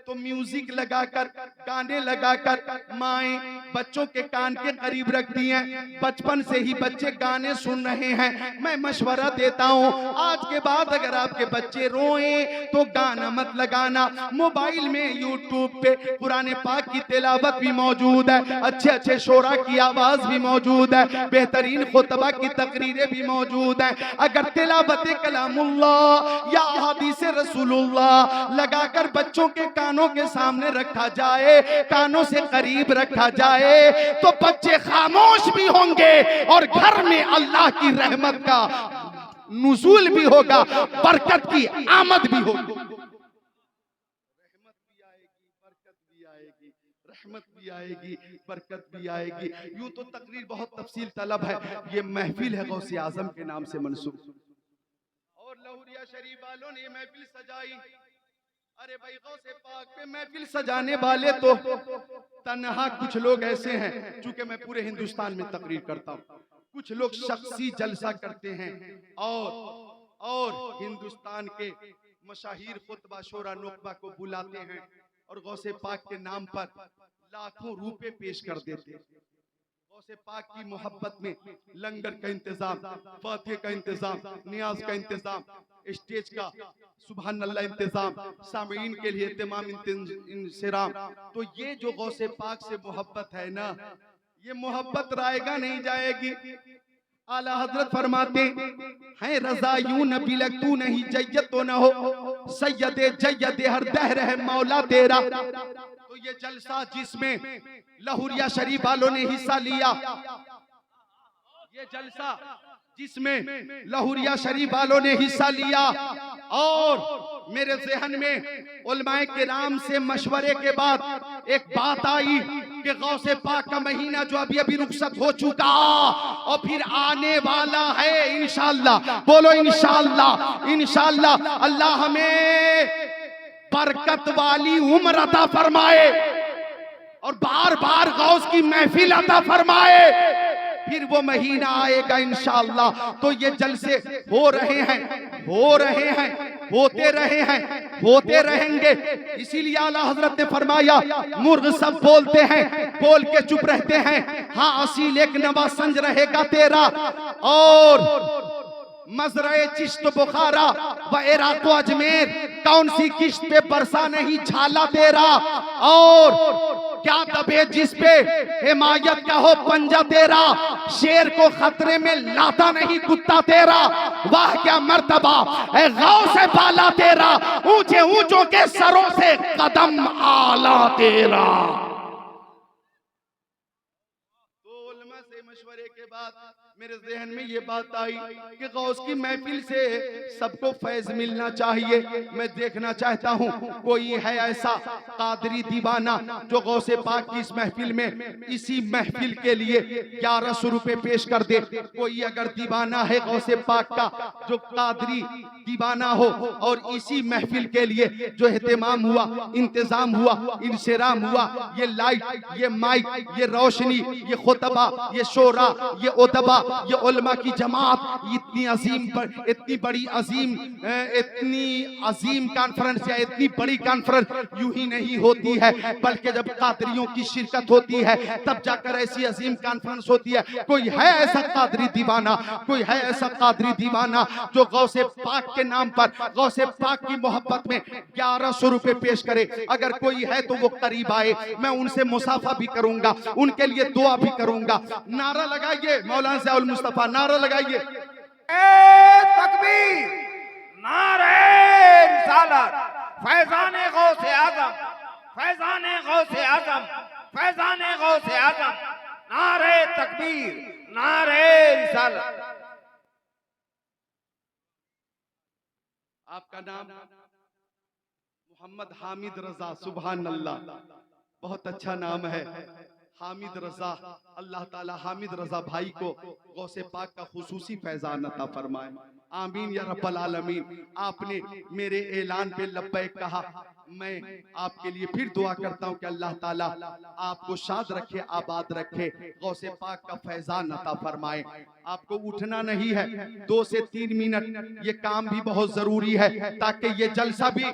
तो म्यूजिक लगाकर गाने लगाकर माएं बच्चों के कान के करीब रख दिए। बचपन से ही बच्चे गाने सुन रहे हैं। मैं मशवरा देता हूँ, आज के बाद अगर आपके बच्चे रोएं तो गाना मत लगाना। मोबाइल में यूट्यूब पे कुरान पाक की तिलावत भी मौजूद है, अच्छे अच्छे शोरा की आवाज भी मौजूद है, बेहतरीन खुतबा की तकरीरें भी मौजूद है। अगर तिलावत कलामुल्लाह या हदीस रसूलुल्लाह लगाकर बच्चों के कानों के सामने रखा जाए, कानों से करीब रखा जाए, तो बच्चे खामोश भी होंगे और घर में अल्लाह की रहमत का नुज़ूल भी होगा, बरकत की आमद भी होगी। रहमत भी आएगी, बरकत भी आएगी। यूं तो तकरीर बहुत तफसील तलब है। ये महफिल है गौसे आजम के नाम से मंसूब, और लहुरिया शरीफ वालों ने ये महफिल सजाई। अरे भाई, गौसे पाक पे महफिल सजाने वाले तो तन्हा कुछ लोग ऐसे हैं, चूंकि मैं पूरे हिंदुस्तान में तकरीर करता हूँ, कुछ लोग शख्सी जलसा करते हैं और हिंदुस्तान के मशाहिर खुतबा शोरा नुकबा को बुलाते हैं और गौसे पाक के नाम पर लाखों रुपए पेश कर देते हैं। गौसे पाक की मोहब्बत में लंगर का इंतजाम, फातिह का इंतजाम, नियाज का इंतजाम, स्टेज का सुभान अल्लाह इंतजाम, सामीन के लिए इत्माम इंसिराम। तो ये जो गौसे पाक से मोहब्बत है ना, ये मोहब्बत रायगा नहीं जाएगी। आला हजरत फरमाते हैं, रजा यूं न बिलक तू नहीं जय्यत तो न हो, सैयदे जय्यद हर दहर है मौला तेरा। तो ये जलसा जिसमें लहुरिया शरीफ वालों ने हिस्सा लिया, ये जलसा जिसमें लहुरिया शरीफ वालों ने हिस्सा लिया, और मेरे ज़हन में उलमाए किराम से मशवरे के बाद एक बात आई कि गौसे पाक का महीना जो अभी अभी रुखसत हो चुका और फिर आने वाला है इंशाअल्लाह, बोलो इंशाअल्लाह, इंशाअल्लाह अल्लाह हमें बरकत वाली उम्र अता फरमाए और बार बार गौस की महफिल अता फरमाए। फिर वो महीना आएगा इंशाअल्लाह। तो ये जलसे हो रहे हैं, हो रहे हैं, होते रहे हैं, होते रहेंगे। इसीलिए आला हजरत ने फरमाया, मुर्ग सब बोलते हैं, बोल के चुप रहते हैं, हाँ असील एक नवासंज रहेगा तेरा। और मजरे चिश्त बुखारा व इराक अजमेर, कौन सी किश्त पे बरसा नहीं छाला तेरा। और क्या दबे जिस पे हिमायत का हो पंजा तेरा, शेर को खतरे में लाता नहीं कुत्ता तेरा। वाह क्या मर्तबा है गौसे बाला तेरा, ऊंचे ऊंचों के सरों से कदम आला तेरा। तो उलमा से मशवरे के बाद मेरे ज़हन में ये बात आई कि गौस की महफिल से सबको फैज मिलना चाहिए। मैं देखना चाहता हूँ कोई है ऐसा कादरी दीवाना जो गौसे पाक की इस महफिल में, इसी महफिल के लिए 1100 रुपए पेश कर दे। कोई अगर दीवाना है गौसे पाक का जो कादरी दीवाना हो और इसी महफिल के लिए जो एहतमाम हुआ, इंतजाम हुआ, इंसिराम हुआ, ये लाइट, ये माइक, ये रोशनी, ये खुतबा, ये शोरा, ये उतबा, ये उलमा की जमात, इतनी अजीम, इतनी बड़ी अजीम, इतनी अजीम कॉन्फ्रेंस या इतनी बड़ी कॉन्फ्रेंस यूं ही नहीं होती है, बल्कि जब कादरियों की शिरकत होती है तब जाकर ऐसी अजीम कॉन्फ्रेंस होती है। कोई है ऐसा कादरी दीवाना, कोई है ऐसा कादरी दीवाना जो गौसे पाक के नाम पर, गौसे पाक की मोहब्बत में 1100 रुपए पेश करे। अगर कोई है तो वो करीब आए, मैं उनसे मुसाफा भी करूंगा, उनके लिए दुआ भी करूंगा। नारा लगाइए मौलाना ज़ियाउल मुस्तफा, नारा लगाइए। तकबीर, नारे रिसालत, फैज़ाने गौसे आज़म, फैज़ाने गौसे आज़म, फैज़ाने गौसे आज़म, नारे तकबीर, नारे रिसालत। आपका नाम मोहम्मद हामिद रजा, सुभान अल्लाह, बहुत अच्छा नाम है हामिद रजा। अल्लाह ताला हामिद रजा भाई को गौसे पाक का खुसूसी फैजान अता फरमाए, आमीन या रब्बल आलमीन। आपने मेरे ऐलान पे लब्बैक कहा, मैं आपके लिए फिर दुआ करता हूं कि अल्लाह ताला आपको शाद रखे, आबाद रखे, गौसे पाक का फैजान अता फरमाए। आपको उठना नहीं है, 2 से 3 मिनट, ये काम भी बहुत जरूरी है ताकि ये जलसा भी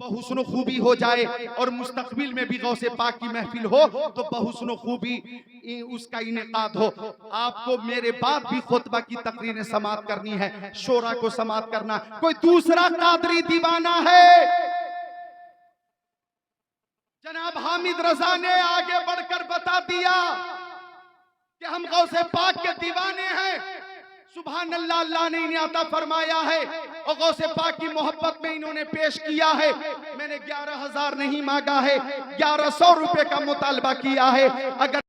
बहुस्नो खूबी हो जाए और मुस्तकबिल में भी गौसे पाक की महफिल हो तो बहुस्नो खूबी उसका इनेकाद हो। आपको मेरे बाद भी खुतबा की तकरीरें समात करनी है, शोरा को समात करना। कोई दूसरा कादरी दीवाना है? जनाब हामिद रजा ने आगे बढ़कर बता दिया कि हम गौसे पाक के दीवाने हैं। सुभान अल्लाह, अल्लाह ने इन्हें अता फरमाया है और गौसे पाक की मोहब्बत में इन्होंने पेश किया है। मैंने 11,000 नहीं मांगा है, 1100 रुपए का मुतालबा किया है। अगर